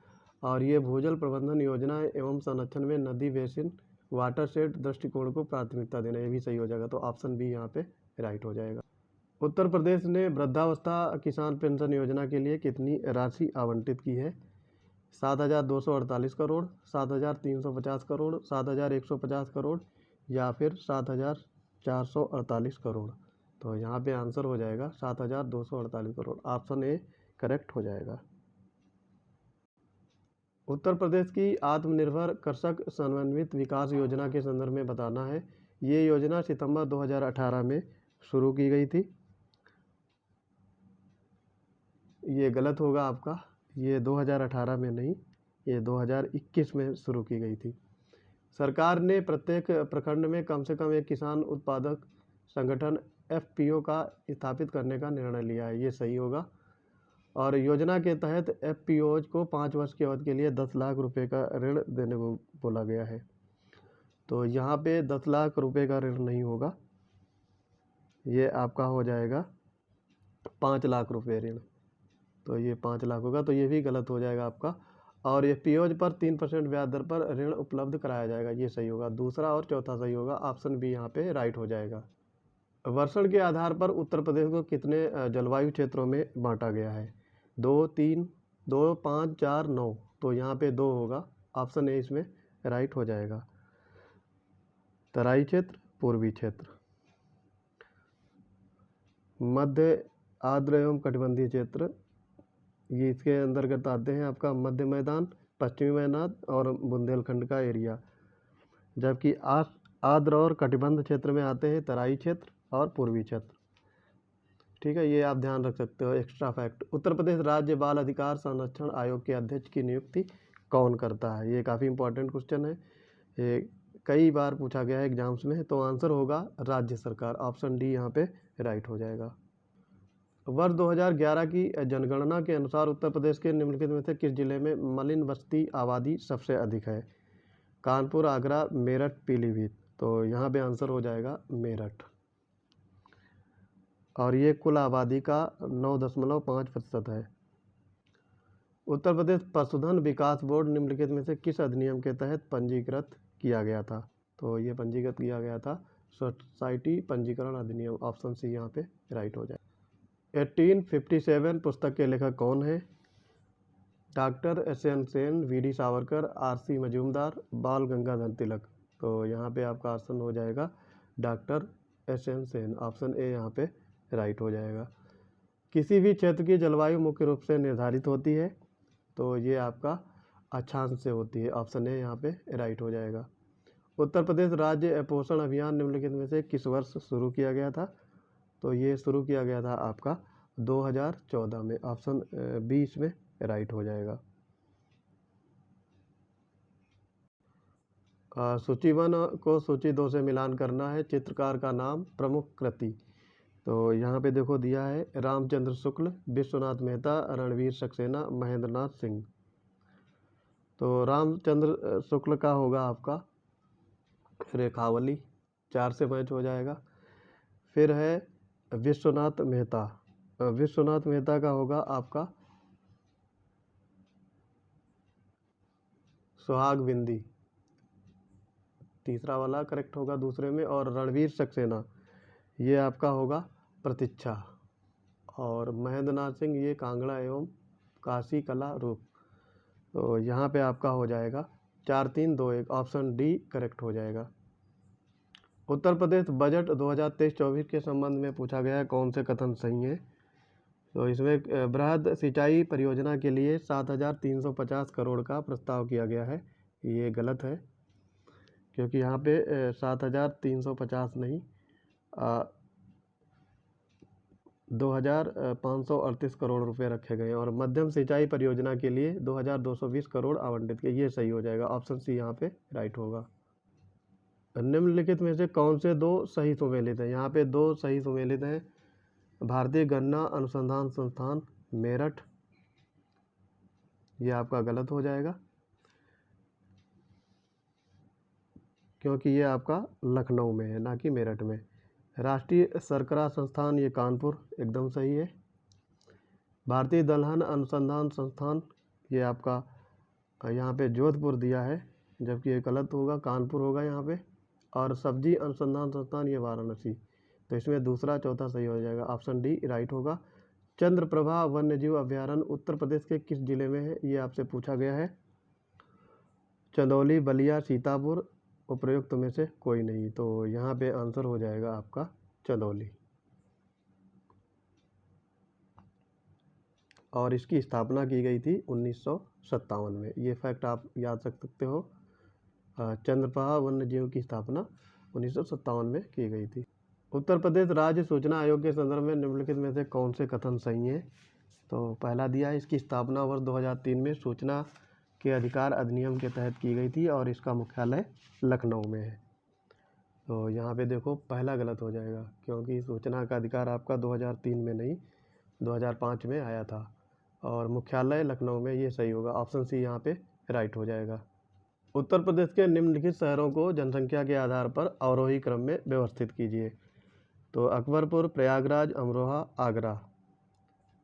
और ये भूजल प्रबंधन योजना एवं संरक्षण में नदी बेसिन वाटरशेड दृष्टिकोण को प्राथमिकता देना, ये भी सही हो जाएगा। तो ऑप्शन बी यहाँ पे राइट हो जाएगा। उत्तर प्रदेश ने वृद्धावस्था किसान पेंशन योजना के लिए कितनी राशि आवंटित की है? 7,248 करोड़, 7,350 करोड़, 7,150 करोड़ या फिर 7,448 करोड़। तो यहाँ पे आंसर हो जाएगा 7,248 करोड़। ऑप्शन ए करेक्ट हो जाएगा। उत्तर प्रदेश की आत्मनिर्भर कृषक समन्वित विकास योजना के संदर्भ में बताना है। ये योजना सितंबर 2018 में शुरू की गई थी। ये गलत होगा आपका, ये 2018 में नहीं, ये 2021 में शुरू की गई थी। सरकार ने प्रत्येक प्रखंड में कम से कम एक किसान उत्पादक संगठन FPO का स्थापित करने का निर्णय लिया है, ये सही होगा। और योजना के तहत FPOs को 5 वर्ष की अवधि के लिए 10 लाख रुपए का ऋण देने को बोला गया है। तो यहाँ पे 10 लाख रुपए का ऋण नहीं होगा, ये आपका हो जाएगा 5 लाख रुपए ऋण। तो ये 5 लाख होगा, तो ये भी गलत हो जाएगा आपका। और FPOs पर 3% ब्याज दर पर ऋण उपलब्ध कराया जाएगा, ये सही होगा। दूसरा और चौथा सही होगा, ऑप्शन बी यहाँ पे राइट हो जाएगा। वर्षण के आधार पर उत्तर प्रदेश को कितने जलवायु क्षेत्रों में बांटा गया है? 2, 3, 2, 5, 4, 9। तो यहाँ पे 2 होगा, ऑप्शन ए इसमें राइट हो जाएगा। तराई क्षेत्र, पूर्वी क्षेत्र, मध्य आर्द्र एवं कटिबंधीय क्षेत्र, ये इसके अंतर्गत आते हैं आपका मध्य मैदान, पश्चिमी मैदान और बुंदेलखंड का एरिया। जबकि आर्द्र और कटिबंध क्षेत्र में आते हैं तराई क्षेत्र और पूर्वी क्षेत्र। ठीक है, ये आप ध्यान रख सकते हो, एक्स्ट्रा फैक्ट। उत्तर प्रदेश राज्य बाल अधिकार संरक्षण आयोग के अध्यक्ष की नियुक्ति कौन करता है? ये काफ़ी इंपॉर्टेंट क्वेश्चन है, ये कई बार पूछा गया है एग्जाम्स में। तो आंसर होगा राज्य सरकार, ऑप्शन डी यहाँ पे राइट हो जाएगा। वर्ष 2011 की जनगणना के अनुसार उत्तर प्रदेश के निम्नलिखित में से किस जिले में मलिन बस्ती आबादी सबसे अधिक है? कानपुर, आगरा, मेरठ, पीलीभीत। तो यहाँ पे आंसर हो जाएगा मेरठ। और ये कुल आबादी का 9.5% है। उत्तर प्रदेश पशुधन विकास बोर्ड निम्नलिखित में से किस अधिनियम के तहत पंजीकृत किया गया था? तो ये पंजीकृत किया गया था सोसाइटी पंजीकरण अधिनियम, ऑप्शन सी यहाँ पे राइट हो जाए। 1857 पुस्तक के लेखक कौन है? Doctor SN Sen, VD Savarkar, RC Majumdar, बाल गंगाधर तिलक। तो यहाँ पे आपका ऑप्शन हो जाएगा doctor SN Sen, option A यहाँ पे राइट हो जाएगा। किसी भी क्षेत्र की जलवायु मुख्य रूप से निर्धारित होती है, तो ये आपका अक्षांश से होती है, ऑप्शन ए यहाँ पे राइट हो जाएगा। उत्तर प्रदेश राज्य पोषण अभियान निम्नलिखित में से किस वर्ष शुरू किया गया था? तो ये शुरू किया गया था आपका 2014 में, ऑप्शन बी इसमें राइट हो जाएगा। सूची 1 को सूची 2 से मिलान करना है। चित्रकार का नाम, प्रमुख कृति। तो यहाँ पे देखो दिया है रामचंद्र शुक्ल, विश्वनाथ मेहता, रणवीर सक्सेना, महेंद्र नाथ सिंह। तो रामचंद्र शुक्ल का होगा आपका रेखावली, 4 से मैच हो जाएगा। फिर है विश्वनाथ मेहता। विश्वनाथ मेहता का होगा आपका सुहाग बिंदी, तीसरा वाला करेक्ट होगा दूसरे में। और रणवीर सक्सेना ये आपका होगा प्रतीक्षा। और महेंद्र नाथ सिंह ये कांगड़ा एवं काशी कला रूप। तो यहाँ पे आपका हो जाएगा 4-3-2-1, ऑप्शन डी करेक्ट हो जाएगा। उत्तर प्रदेश बजट 2023-24 के संबंध में पूछा गया है कौन से कथन सही है। तो इसमें बृहद सिंचाई परियोजना के लिए 7,350 करोड़ का प्रस्ताव किया गया है। ये गलत है, क्योंकि यहाँ पे 7,350 नहीं 2,538 करोड़ रुपए रखे गए हैं। और मध्यम सिंचाई परियोजना के लिए 2,220 करोड़ आवंटित किए। ये सही हो जाएगा, ऑप्शन सी यहाँ पे राइट होगा। निम्नलिखित में से कौन से 2 सही सुमेलित हैं। यहाँ पे 2 सही सुमेलित हैं। भारतीय गन्ना अनुसंधान संस्थान मेरठ, ये आपका गलत हो जाएगा, क्योंकि ये आपका लखनऊ में है ना कि मेरठ में। राष्ट्रीय शर्करा संस्थान ये कानपुर, एकदम सही है। भारतीय दलहन अनुसंधान संस्थान ये आपका यहाँ पे जोधपुर दिया है, जबकि ये गलत होगा, कानपुर होगा यहाँ पे। और सब्जी अनुसंधान संस्थान ये वाराणसी। तो इसमें दूसरा चौथा सही हो जाएगा, ऑप्शन डी राइट होगा। चंद्रप्रभा वन्यजीव अभयारण्य उत्तर प्रदेश के किस जिले में है, ये आपसे पूछा गया है। चंदौली, बलिया, सीतापुर, उपयुक्त में से कोई नहीं। तो यहाँ पे आंसर हो जाएगा आपका चंदौली। और इसकी स्थापना की गई थी 1957 में। ये फैक्ट आप याद रख सकते हो। चंद्रप्रभा वन्यजीव की स्थापना 1957 में की गई थी। उत्तर प्रदेश राज्य सूचना आयोग के संदर्भ में निम्नलिखित में से कौन से कथन सही हैं। तो पहला दिया है, इसकी स्थापना वर्ष 2003 में सूचना के अधिकार अधिनियम के तहत की गई थी और इसका मुख्यालय लखनऊ में है। तो यहाँ पे देखो पहला गलत हो जाएगा, क्योंकि सूचना का अधिकार आपका 2003 में नहीं 2005 में आया था और मुख्यालय लखनऊ में। ये सही होगा, ऑप्शन सी यहाँ पे राइट हो जाएगा। उत्तर प्रदेश के निम्नलिखित शहरों को जनसंख्या के आधार पर अवरोही क्रम में व्यवस्थित कीजिए। तो अकबरपुर, प्रयागराज, अमरोहा, आगरा।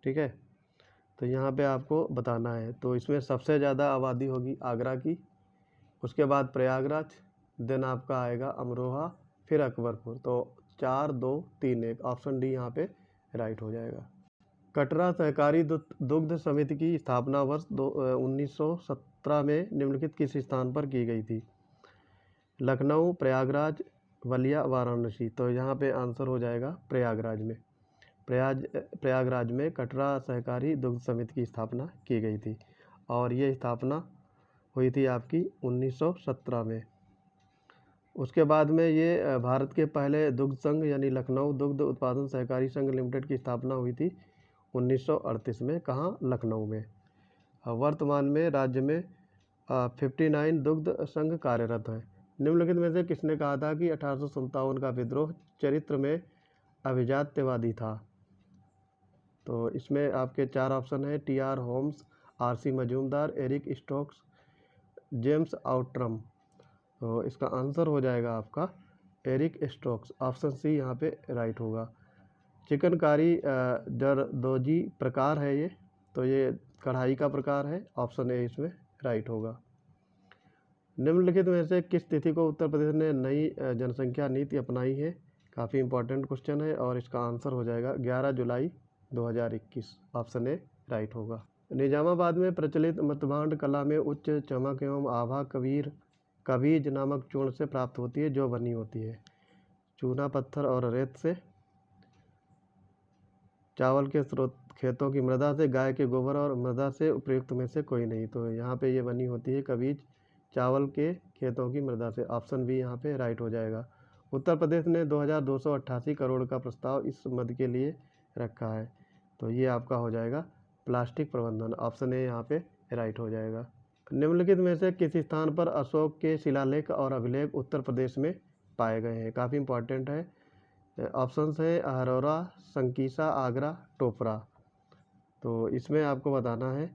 ठीक है, तो यहाँ पे आपको बताना है। तो इसमें सबसे ज़्यादा आबादी होगी आगरा की, उसके बाद प्रयागराज, देन आपका आएगा अमरोहा, फिर अकबरपुर। तो 4-2-3-1, ऑप्शन डी यहाँ पे राइट हो जाएगा। कटरा सहकारी दुग्ध समिति की स्थापना वर्ष 1917 में निम्नलिखित किस स्थान पर की गई थी। लखनऊ, प्रयागराज, बलिया, वाराणसी। तो यहाँ पे आंसर हो जाएगा प्रयागराज में। प्रयागराज में कटरा सहकारी दुग्ध समिति की स्थापना की गई थी और ये स्थापना हुई थी आपकी 1917 में। उसके बाद में ये भारत के पहले दुग्ध संघ यानी लखनऊ दुग्ध उत्पादन सहकारी संघ लिमिटेड की स्थापना हुई थी 1938 में। कहाँ? लखनऊ में। वर्तमान में राज्य में 59 दुग्ध संघ कार्यरत हैं। निम्नलिखित में से किसने कहा था कि 1857 का विद्रोह चरित्र में अभिजात्यवादी था। तो इसमें आपके 4 ऑप्शन हैं, T R. Holmes, R C. Majumdar, Eric Stokes, James Outram. तो इसका आंसर हो जाएगा आपका एरिक स्टोक्स, ऑप्शन सी यहाँ पे राइट होगा। चिकनकारी जरदोजी प्रकार है ये, तो ये कढ़ाई का प्रकार है, ऑप्शन ए इसमें राइट होगा। निम्नलिखित में से किस तिथि को उत्तर प्रदेश ने नई जनसंख्या नीति अपनाई है। काफ़ी इंपॉर्टेंट क्वेश्चन है और इसका आंसर हो जाएगा 11 जुलाई 2021, ऑप्शन ए राइट होगा। निजामाबाद में प्रचलित मतभांड कला में उच्च चमक एवं आभा कबीज नामक चूर्ण से प्राप्त होती है, जो बनी होती है चूना पत्थर और रेत से, चावल के स्रोत खेतों की मृदा से, गाय के गोबर और मृदा से, उपयुक्त में से कोई नहीं। तो यहाँ पे ये बनी होती है कबीज चावल के खेतों की मृदा से, ऑप्शन बी यहाँ पे राइट हो जाएगा। उत्तर प्रदेश ने 2,288 करोड़ का प्रस्ताव इस मद के लिए रखा है, तो ये आपका हो जाएगा प्लास्टिक प्रबंधन, ऑप्शन ए यहाँ पे राइट हो जाएगा। निम्नलिखित में से किस स्थान पर अशोक के शिलालेख और अभिलेख उत्तर प्रदेश में पाए गए हैं। काफ़ी इंपॉर्टेंट है। ऑप्शंस हैं अहरौरा, संकीसा, आगरा, टोपरा। तो इसमें आपको बताना है,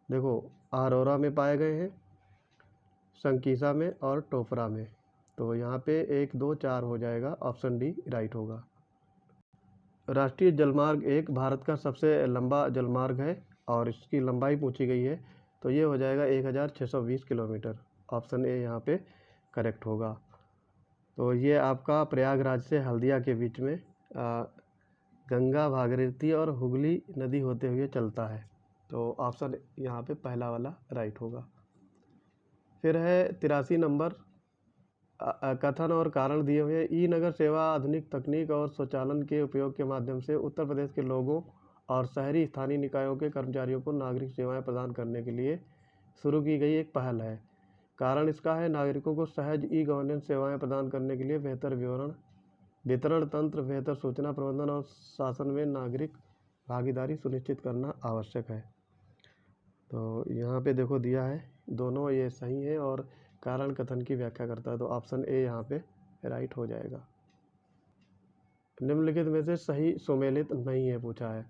देखो अहरौरा में पाए गए हैं, संकीसा में और टोपरा में। तो यहाँ पे 1 2 4 हो जाएगा, ऑप्शन डी राइट होगा। राष्ट्रीय जलमार्ग 1 भारत का सबसे लंबा जलमार्ग है और इसकी लंबाई पूछी गई है, तो ये हो जाएगा 1620 किलोमीटर, ऑप्शन ए यहाँ पे करेक्ट होगा। तो ये आपका प्रयागराज से हल्दिया के बीच में गंगा, भागीरथी और हुगली नदी होते हुए चलता है, तो ऑप्शन यहाँ पे पहला वाला राइट होगा। फिर है 83 नंबर, कथन और कारण दिए हुए। ई नगर सेवा आधुनिक तकनीक और स्वचालन के उपयोग के माध्यम से उत्तर प्रदेश के लोगों और शहरी स्थानीय निकायों के कर्मचारियों को नागरिक सेवाएं प्रदान करने के लिए शुरू की गई एक पहल है। कारण इसका है नागरिकों को सहज ई गवर्नेंस सेवाएं प्रदान करने के लिए बेहतर वितरण तंत्र, बेहतर सूचना प्रबंधन और शासन में नागरिक भागीदारी सुनिश्चित करना आवश्यक है। तो यहाँ पे देखो दिया है, दोनों ये सही है और कारण कथन की व्याख्या करता है, तो ऑप्शन ए यहाँ पे राइट हो जाएगा। निम्नलिखित में से सही सुमेलित नहीं है पूछा है,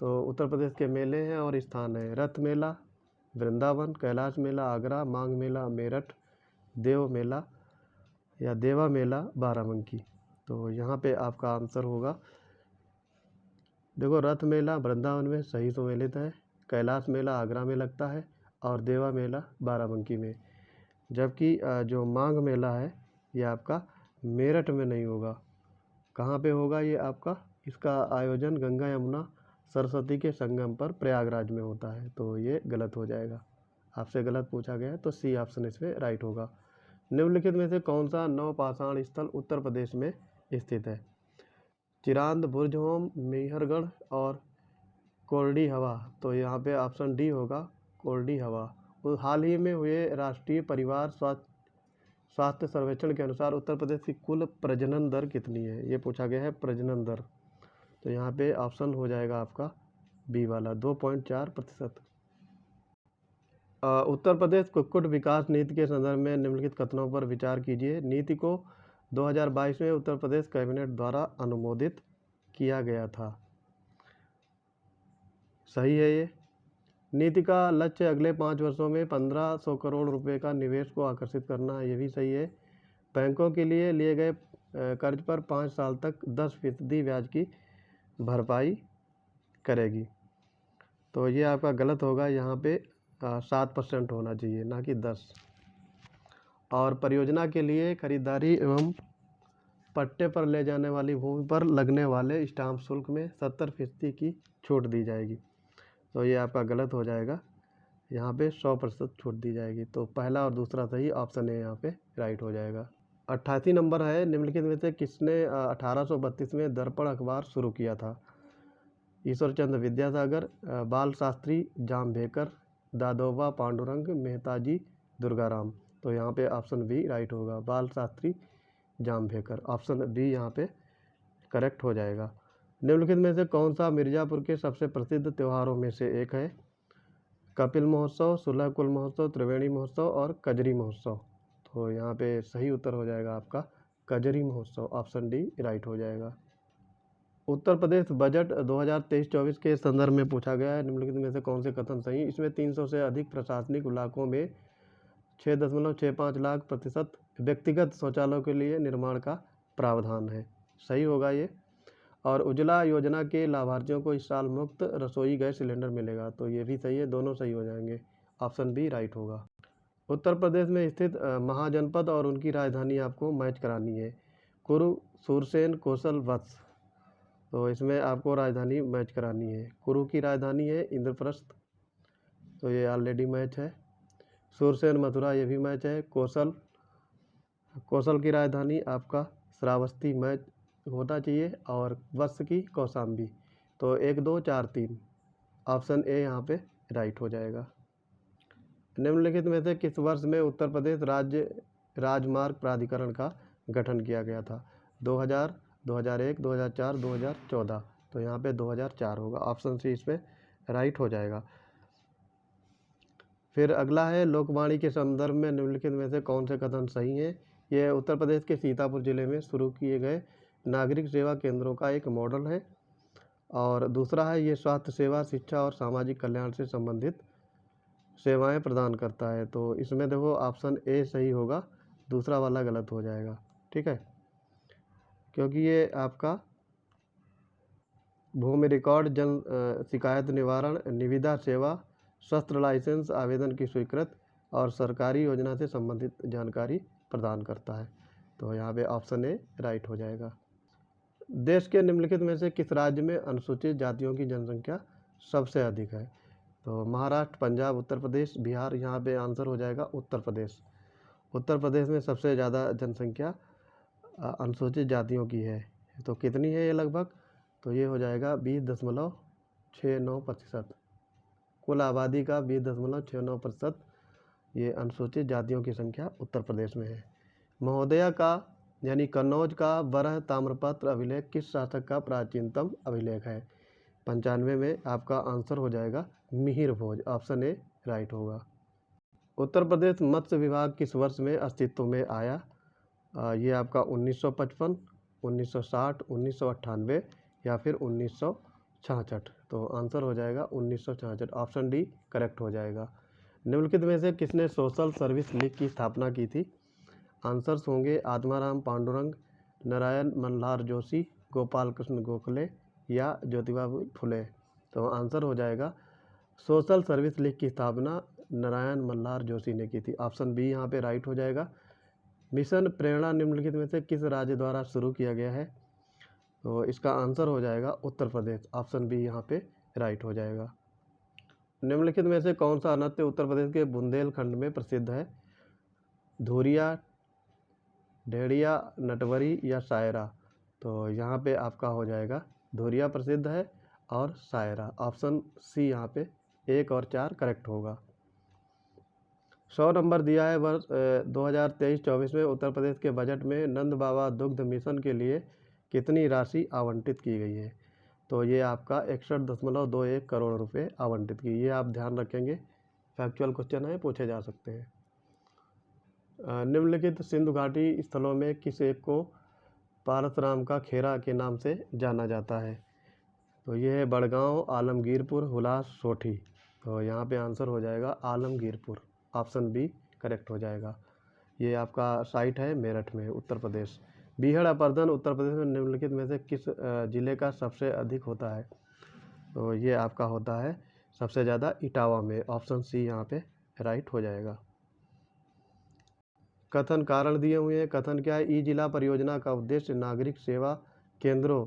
तो उत्तर प्रदेश के मेले हैं और स्थान है। रथ मेला वृंदावन, कैलाश मेला आगरा, मांग मेला मेरठ, देव मेला या देवा मेला बाराबंकी। तो यहाँ पे आपका आंसर होगा, देखो रथ मेला वृंदावन में सही सुमेलित है, कैलाश मेला आगरा में लगता है और देवा मेला बाराबंकी में। जबकि जो मांग मेला है ये आपका मेरठ में नहीं होगा। कहाँ पे होगा ये आपका? इसका आयोजन गंगा यमुना सरस्वती के संगम पर प्रयागराज में होता है, तो ये गलत हो जाएगा। आपसे गलत पूछा गया है, तो सी ऑप्शन इसमें राइट होगा। निम्नलिखित में से कौन सा नवपाषाण स्थल उत्तर प्रदेश में स्थित है? चिरांद, बुर्जहोम, मेहरगढ़ और कोरडी हवा। तो यहाँ पे ऑप्शन डी होगा, कोरडी हवा। हाल ही में हुए राष्ट्रीय परिवार स्वास्थ्य सर्वेक्षण के अनुसार उत्तर प्रदेश की कुल प्रजनन दर कितनी है? ये पूछा गया है प्रजनन दर, तो यहाँ पे ऑप्शन हो जाएगा आपका बी वाला 2.4%। उत्तर प्रदेश कुक्कुट विकास नीति के संदर्भ में निम्नलिखित कथनों पर विचार कीजिए। नीति को 2022 में उत्तर प्रदेश कैबिनेट द्वारा अनुमोदित किया गया था, सही है ये। नीति का लक्ष्य अगले 5 वर्षों में 1500 करोड़ रुपए का निवेश को आकर्षित करना, ये भी सही है। बैंकों के लिए लिए गए कर्ज पर 5 साल तक 10% ब्याज की भरपाई करेगी, तो ये आपका गलत होगा। यहाँ पे 7% होना चाहिए, ना कि 10। और परियोजना के लिए खरीदारी एवं पट्टे पर ले जाने वाली भूमि पर लगने वाले स्टाम्प शुल्क में 70% की छूट दी जाएगी, तो ये आपका गलत हो जाएगा। यहाँ पे 100% छूट दी जाएगी, तो पहला और दूसरा सही, ऑप्शन ए यहाँ पे राइट हो जाएगा। 88 नंबर है, निम्नलिखित में से किसने 1832 में दर्पण अखबार शुरू किया था? ईश्वर चंद्र विद्यासागर, बाल शास्त्री जाम्बेकर, दादोबा पांडुरंग, मेहताजी दुर्गाराम। तो यहाँ पे ऑप्शन बी राइट होगा, बाल शास्त्री जाम्बेकर। ऑप्शन बी यहाँ पे करेक्ट हो जाएगा। निम्नलिखित में से कौन सा मिर्ज़ापुर के सबसे प्रसिद्ध त्योहारों में से एक है? कपिल महोत्सव, सुलह कुल महोत्सव, त्रिवेणी महोत्सव और कजरी महोत्सव। तो यहाँ पे सही उत्तर हो जाएगा आपका कजरी महोत्सव, ऑप्शन डी राइट हो जाएगा। उत्तर प्रदेश बजट 2023-24 के संदर्भ में पूछा गया है, निम्नलिखित में से कौन से कथन सही? इसमें 300 से अधिक प्रशासनिक इलाकों में 6.65 लाख प्रतिशत व्यक्तिगत शौचालयों के लिए निर्माण का प्रावधान है, सही होगा ये। और उज्ज्वला योजना के लाभार्थियों को इस साल मुफ्त रसोई गैस सिलेंडर मिलेगा, तो ये भी सही है, दोनों सही हो जाएंगे, ऑप्शन बी राइट होगा। उत्तर प्रदेश में स्थित महाजनपद और उनकी राजधानी आपको मैच करानी है। कुरु, सूरसेन, कौशल, वत्स। तो इसमें आपको राजधानी मैच करानी है। कुरु की राजधानी है इंद्रप्रस्थ, तो ये ऑलरेडी मैच है। सूरसेन मथुरा, ये भी मैच है। कौशल की राजधानी आपका श्रावस्ती मैच होना चाहिए, और वत्स की कौशाम्बी। तो 1 2 4 3, ऑप्शन ए यहाँ पे राइट हो जाएगा। निम्नलिखित में से किस वर्ष में उत्तर प्रदेश राज्य राजमार्ग प्राधिकरण का गठन किया गया था? 2000, 2001, 2004, 2014। तो यहाँ पे 2004 होगा, ऑप्शन सी इसमें राइट हो जाएगा। फिर अगला है लोकवाणी के संदर्भ में निम्नलिखित में से कौन से कथन सही हैं? यह उत्तर प्रदेश के सीतापुर जिले में शुरू किए गए नागरिक सेवा केंद्रों का एक मॉडल है। और दूसरा है, ये स्वास्थ्य सेवा, शिक्षा और सामाजिक कल्याण से संबंधित सेवाएं प्रदान करता है। तो इसमें देखो ऑप्शन ए सही होगा, दूसरा वाला गलत हो जाएगा, ठीक है, क्योंकि ये आपका भूमि रिकॉर्ड, जन शिकायत निवारण, निविदा सेवा, शस्त्र लाइसेंस आवेदन की स्वीकृत और सरकारी योजना से संबंधित जानकारी प्रदान करता है। तो यहाँ पे ऑप्शन ए राइट हो जाएगा। देश के निम्नलिखित में से किस राज्य में अनुसूचित जातियों की जनसंख्या सबसे अधिक है? तो महाराष्ट्र, पंजाब, उत्तर प्रदेश, बिहार। यहाँ पे आंसर हो जाएगा उत्तर प्रदेश। उत्तर प्रदेश में सबसे ज़्यादा जनसंख्या अनुसूचित जातियों की है। तो कितनी है ये लगभग? तो ये हो जाएगा 20.69%। कुल आबादी का 20.69% ये अनुसूचित जातियों की संख्या उत्तर प्रदेश में है। महोदया का यानी कन्नौज का बरह ताम्रपत्र अभिलेख किस शासक का प्राचीनतम अभिलेख है? 95 में आपका आंसर हो जाएगा मिहिर भोज। ऑप्शन ए राइट होगा। उत्तर प्रदेश मत्स्य विभाग किस वर्ष में अस्तित्व में आया? ये आपका 1955, 1960, 1998 या फिर 1966। तो आंसर हो जाएगा 1966। ऑप्शन डी करेक्ट हो जाएगा। निम्नलिखित में से किसने सोशल सर्विस लीग की स्थापना की थी? आंसर्स होंगे आत्माराम पांडुरंग, नारायण मल्हार जोशी, गोपाल कृष्ण गोखले या ज्योतिबा फुले। तो आंसर हो जाएगा सोशल सर्विस लीग की स्थापना नारायण मल्हार जोशी ने की थी। ऑप्शन बी यहाँ पे राइट हो जाएगा। मिशन प्रेरणा निम्नलिखित में से किस राज्य द्वारा शुरू किया गया है? तो इसका आंसर हो जाएगा उत्तर प्रदेश। ऑप्शन बी यहाँ पे राइट हो जाएगा। निम्नलिखित में से कौन सा नृत्य उत्तर प्रदेश के बुंदेलखंड में प्रसिद्ध है? धूरिया, ढेड़िया, नटवरी या शायरा। तो यहाँ पे आपका हो जाएगा धूरिया प्रसिद्ध है और शायरा। ऑप्शन सी यहाँ पे 1 और 4 करेक्ट होगा। 100 नंबर दिया है। वर्ष 2023-24 में उत्तर प्रदेश के बजट में नंद बाबा दुग्ध मिशन के लिए कितनी राशि आवंटित की गई है? तो ये आपका 61.21 करोड़ रुपए आवंटित की। ये आप ध्यान रखेंगे, फैक्चुअल क्वेश्चन है, पूछे जा सकते हैं। निम्नलिखित सिंधु घाटी स्थलों में किस एक को पारसराम का खेरा के नाम से जाना जाता है? तो ये है बड़गांव, आलमगीरपुर, हुलास, सोठी। तो यहाँ पे आंसर हो जाएगा आलमगीरपुर। ऑप्शन बी करेक्ट हो जाएगा। ये आपका साइट है मेरठ में, उत्तर प्रदेश। बीहड़ अपर्दन उत्तर प्रदेश में निम्नलिखित में से किस जिले का सबसे अधिक होता है? तो ये आपका होता है सबसे ज़्यादा इटावा में। ऑप्शन सी यहाँ पे राइट हो जाएगा। कथन कारण दिए हुए हैं। कथन क्या है? ई जिला परियोजना का उद्देश्य नागरिक सेवा केंद्रों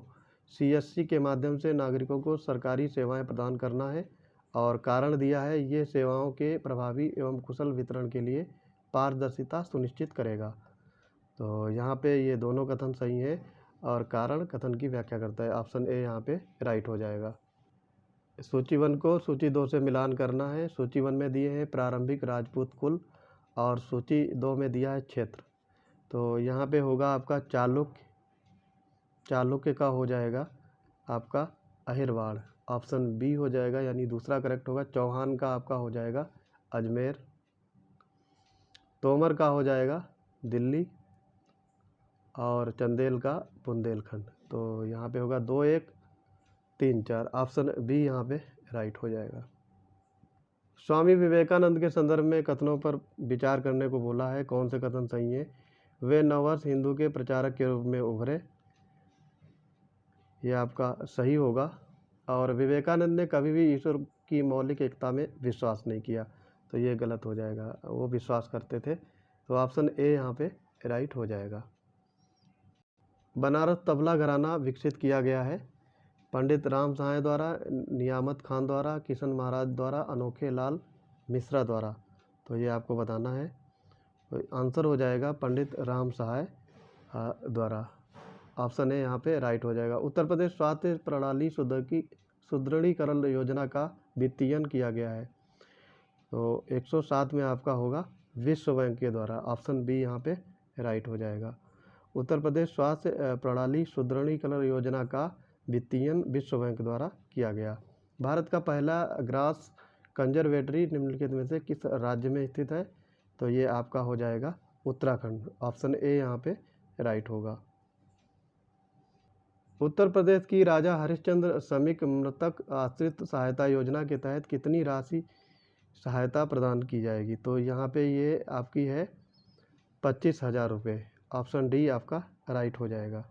CSC के माध्यम से नागरिकों को सरकारी सेवाएं प्रदान करना है। और कारण दिया है ये सेवाओं के प्रभावी एवं कुशल वितरण के लिए पारदर्शिता सुनिश्चित करेगा। तो यहाँ पे ये दोनों कथन सही है और कारण कथन की व्याख्या करता है। ऑप्शन ए यहाँ पे राइट हो जाएगा। सूची 1 को सूची 2 से मिलान करना है। सूची 1 में दिए हैं प्रारंभिक राजपूत कुल और सूची 2 में दिया है क्षेत्र। तो यहाँ पे होगा आपका चालुक्य। चालुक्य का हो जाएगा आपका अहिरवाड़। ऑप्शन बी हो जाएगा, यानी दूसरा करेक्ट होगा। चौहान का आपका हो जाएगा अजमेर। तोमर का हो जाएगा दिल्ली और चंदेल का बुंदेलखंड। तो यहाँ पे होगा 2, 1, 3, 4। ऑप्शन बी यहाँ पे राइट हो जाएगा। स्वामी विवेकानंद के संदर्भ में कथनों पर विचार करने को बोला है। कौन से कथन सही है? वे नववर्ष हिंदू के प्रचारक के रूप में उभरे। ये आपका सही होगा। और विवेकानंद ने कभी भी ईश्वर की मौलिक एकता में विश्वास नहीं किया। तो ये गलत हो जाएगा, वो विश्वास करते थे। तो ऑप्शन ए यहाँ पे राइट हो जाएगा। बनारस तबला घराना विकसित किया गया है पंडित राम सहाय द्वारा, नियामत खान द्वारा, किशन महाराज द्वारा, अनोखे लाल मिश्रा द्वारा। तो ये आपको बताना है। तो आंसर हो जाएगा पंडित राम सहाय द्वारा। ऑप्शन ए यहाँ पे राइट हो जाएगा। उत्तर प्रदेश स्वास्थ्य प्रणाली सुदृढ़ीकरण योजना का वित्तीयन किया गया है। तो 107 में आपका होगा विश्व बैंक के द्वारा। ऑप्शन बी यहाँ पे राइट हो जाएगा। उत्तर प्रदेश स्वास्थ्य प्रणाली सुदृढ़ीकरण योजना का वित्तीयन विश्व बैंक द्वारा किया गया। भारत का पहला ग्रास कंजर्वेटरी निम्नलिखित में से किस राज्य में स्थित है? तो ये आपका हो जाएगा उत्तराखंड। ऑप्शन ए यहाँ पे राइट होगा। उत्तर प्रदेश की राजा हरिश्चंद्र श्रमिक मृतक आश्रित सहायता योजना के तहत कितनी राशि सहायता प्रदान की जाएगी? तो यहाँ पे ये आपकी है 25,000 रुपये। ऑप्शन डी आपका राइट हो जाएगा।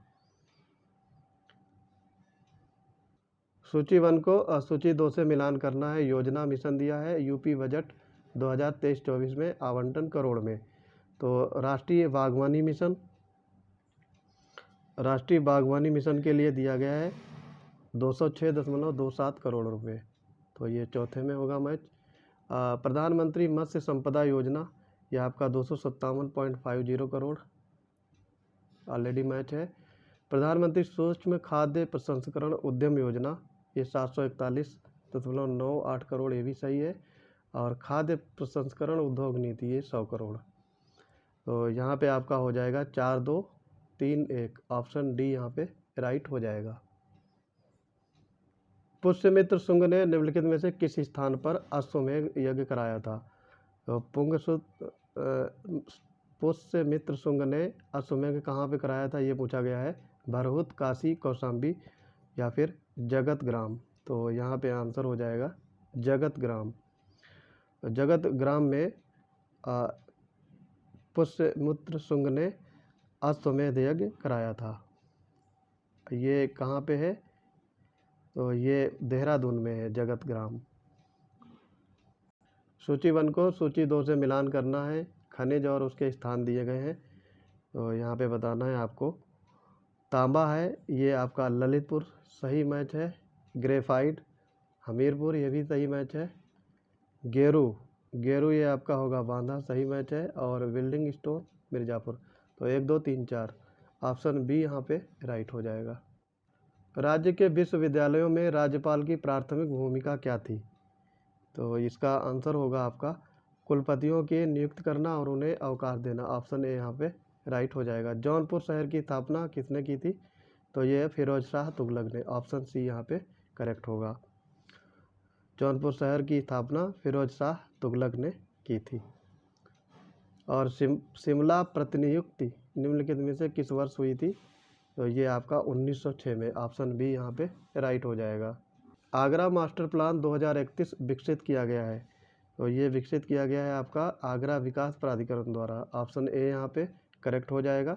सूची 1 को सूची 2 से मिलान करना है। योजना मिशन दिया है यूपी बजट 2023-24 में आवंटन करोड़ में। तो राष्ट्रीय बागवानी मिशन के लिए दिया गया है 206.27 करोड़ रुपए। तो ये चौथे में होगा मैच। प्रधानमंत्री मत्स्य संपदा योजना, यह आपका 257.50 करोड़ ऑलरेडी मैच है। प्रधानमंत्री सूक्ष्म खाद्य प्रसंस्करण उद्यम योजना, ये 741.98 करोड़, ये भी सही है। और खाद्य प्रसंस्करण उद्योग नीति, ये 100 करोड़। तो यहाँ पे आपका हो जाएगा 4-2-3-1। ऑप्शन डी यहाँ पे राइट हो जाएगा। पुष्यमित्र शुंग ने निम्नलिखित में से किस स्थान पर अश्वमेध यज्ञ कराया था? तो पुष्यमित्र शुंग ने अश्वमेध कहाँ पे कराया था, ये पूछा गया है। भरहुत, काशी, कौशाम्बी या फिर जगत ग्राम। तो यहाँ पे आंसर हो जाएगा जगत ग्राम। जगत ग्राम में पुष्यमित्र शुंग ने अश्वमेध यज्ञ कराया था। ये कहाँ पे है? तो ये देहरादून में है जगत ग्राम। सूची 1 को सूची 2 से मिलान करना है। खनिज और उसके स्थान दिए गए हैं। तो यहाँ पे बताना है आपको। तांबा है, ये आपका ललितपुर, सही मैच है। ग्रेफाइट हमीरपुर, ये भी सही मैच है। गेरू ये आपका होगा बांधा, सही मैच है। और बिल्डिंग स्टोन मिर्ज़ापुर। तो 1 2 3 4, ऑप्शन बी यहाँ पे राइट हो जाएगा। राज्य के विश्वविद्यालयों में राज्यपाल की प्राथमिक भूमिका क्या थी? तो इसका आंसर होगा आपका कुलपतियों की नियुक्त करना और उन्हें अवकाश देना। ऑप्शन ए यहाँ पे राइट हो जाएगा। जौनपुर शहर की स्थापना किसने की थी? तो ये फिरोज शाह तुगलक ने। ऑप्शन सी यहाँ पे करेक्ट होगा। जौनपुर शहर की स्थापना फिरोज शाह तुगलक ने की थी। और शिमला प्रतिनियुक्ति निम्नलिखित में से किस वर्ष हुई थी? तो ये आपका 1906 में। ऑप्शन बी यहाँ पे राइट हो जाएगा। आगरा मास्टर प्लान 2031 विकसित किया गया है। तो ये विकसित किया गया है आपका आगरा विकास प्राधिकरण द्वारा। ऑप्शन ए यहाँ पे करेक्ट हो जाएगा।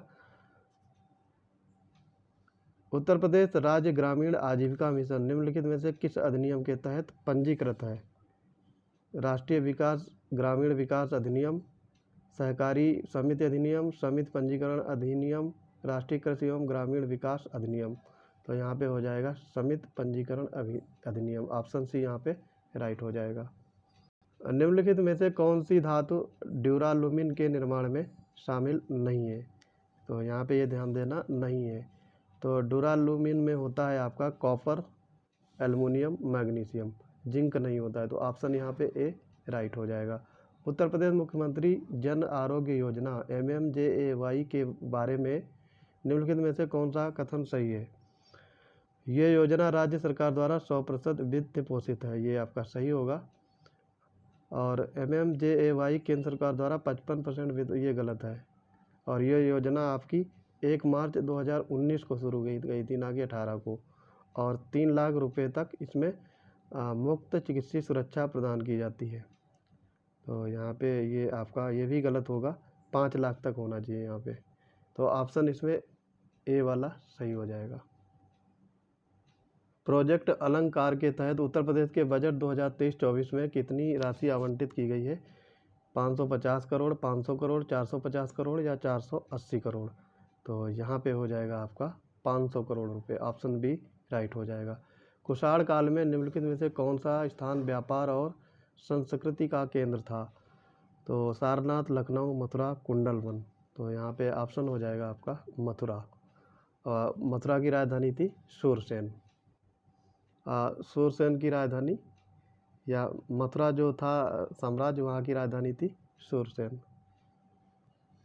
उत्तर प्रदेश राज्य ग्रामीण आजीविका मिशन निम्नलिखित में से किस अधिनियम के तहत पंजीकृत है? राष्ट्रीय विकास ग्रामीण विकास अधिनियम, सहकारी समिति अधिनियम, समिति पंजीकरण अधिनियम, राष्ट्रीय कृषि एवं ग्रामीण विकास अधिनियम। तो यहाँ पे हो जाएगा समिति पंजीकरण अधिनियम। ऑप्शन सी यहाँ पे राइट हो जाएगा। निम्नलिखित में से कौन सी धातु ड्यूरालुमिन के निर्माण में शामिल नहीं है? तो यहाँ पे ये ध्यान देना, नहीं है। तो ड्यूरालुमिन में होता है आपका कॉपर, एल्युमिनियम, मैग्नीशियम, जिंक नहीं होता है। तो ऑप्शन यहाँ पे ए राइट हो जाएगा। उत्तर प्रदेश मुख्यमंत्री जन आरोग्य योजना MMJAY के बारे में निम्नलिखित में से कौन सा कथन सही है? ये योजना राज्य सरकार द्वारा 100% वित्त पोषित है, ये आपका सही होगा। और MMJAY केंद्र सरकार द्वारा 55% वित्त, ये गलत है। और ये योजना आपकी 1 मार्च 2019 को शुरू गई थी, ना कि 18 को। और 3 लाख रुपए तक इसमें मुफ्त चिकित्सीय सुरक्षा प्रदान की जाती है। तो यहाँ पे ये आपका ये भी गलत होगा, 5 लाख तक होना चाहिए यहाँ पे। तो ऑप्शन इसमें ए वाला सही हो जाएगा। प्रोजेक्ट अलंकार के तहत उत्तर प्रदेश के बजट 2023-24 में कितनी राशि आवंटित की गई है? 550 करोड़, 500 करोड़, 450 करोड़ या 480 करोड़। तो यहाँ पे हो जाएगा आपका 500 करोड़ रुपए। ऑप्शन बी राइट हो जाएगा। कुषाण काल में निम्नलिखित में से कौन सा स्थान व्यापार और संस्कृति का केंद्र था? तो सारनाथ, लखनऊ, मथुरा, कुंडलवन। तो यहाँ पे ऑप्शन हो जाएगा आपका मथुरा। मथुरा की राजधानी थी सूरसेन। सूरसेन की राजधानी, या मथुरा जो था साम्राज्य, वहाँ की राजधानी थी सूरसेन।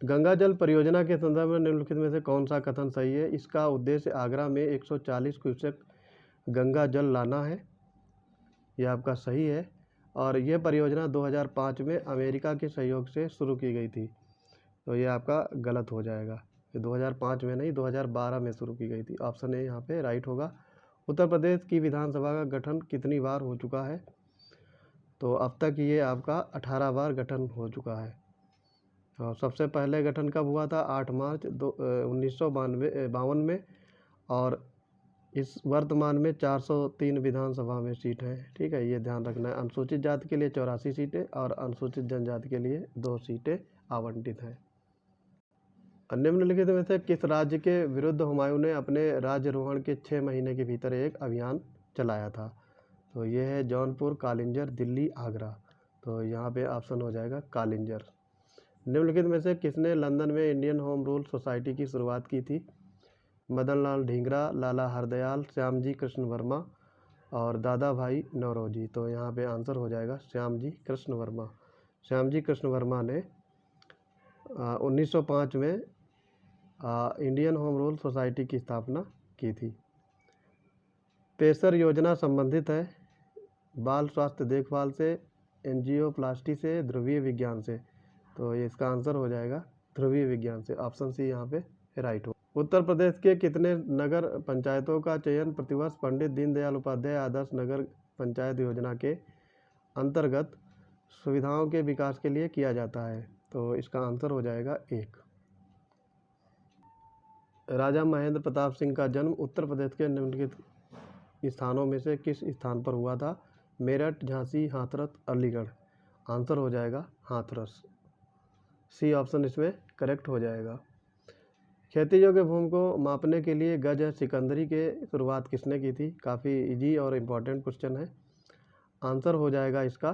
गंगा जल परियोजना के संदर्भ में निम्नलिखित में से कौन सा कथन सही है? इसका उद्देश्य आगरा में 140 क्यूसेक गंगा जल लाना है, यह आपका सही है। और यह परियोजना 2005 में अमेरिका के सहयोग से शुरू की गई थी। तो ये आपका गलत हो जाएगा। ये 2005 में नहीं, 2012 में शुरू की गई थी। ऑप्शन ए यहाँ पे राइट होगा। उत्तर प्रदेश की विधानसभा का गठन कितनी बार हो चुका है? तो अब तक ये आपका 18 बार गठन हो चुका है। और सबसे पहले गठन कब हुआ था? 8 मार्च 1952 में। और इस वर्तमान में 403 विधानसभा में सीट है। ठीक है, ये ध्यान रखना है। अनुसूचित जाति के लिए 84 सीटें और अनुसूचित जनजाति के लिए 2 सीटें आवंटित हैं। निम्नलिखित में से किस राज्य के विरुद्ध हुमायूं ने अपने राज्यारोहण के 6 महीने के भीतर एक अभियान चलाया था? तो ये है जौनपुर, कालिंजर, दिल्ली, आगरा। तो यहाँ पे ऑप्शन हो जाएगा कालिंजर। निम्नलिखित में से किसने लंदन में इंडियन होम रूल सोसाइटी की शुरुआत की थी? मदन लाल ढींगरा, लाला हरदयाल, श्यामजी कृष्ण वर्मा और दादा भाई नौरोजी। तो यहाँ पे आंसर हो जाएगा श्यामजी कृष्ण वर्मा। श्यामजी कृष्ण वर्मा ने 1905 में इंडियन होम रूल सोसाइटी की स्थापना की थी। पेशर योजना संबंधित है बाल स्वास्थ्य देखभाल से, एंजियोप्लास्टी से, ध्रुवीय विज्ञान से। तो ये इसका आंसर हो जाएगा ध्रुवीय विज्ञान से। ऑप्शन सी यहाँ पे राइट हो। उत्तर प्रदेश के कितने नगर पंचायतों का चयन प्रतिवर्ष पंडित दीनदयाल उपाध्याय आदर्श नगर पंचायत योजना के अंतर्गत सुविधाओं के विकास के लिए किया जाता है? तो इसका आंसर हो जाएगा 1। राजा महेंद्र प्रताप सिंह का जन्म उत्तर प्रदेश के निम्नलिखित स्थानों में से किस स्थान पर हुआ था? मेरठ, झांसी, हाथरस, अलीगढ़। आंसर हो जाएगा हाथरस। सी ऑप्शन इसमें करेक्ट हो जाएगा। खेती योग्य भूमि को मापने के लिए गज या सिकंदरी के शुरुआत किसने की थी? काफ़ी इजी और इम्पोर्टेंट क्वेश्चन है। आंसर हो जाएगा इसका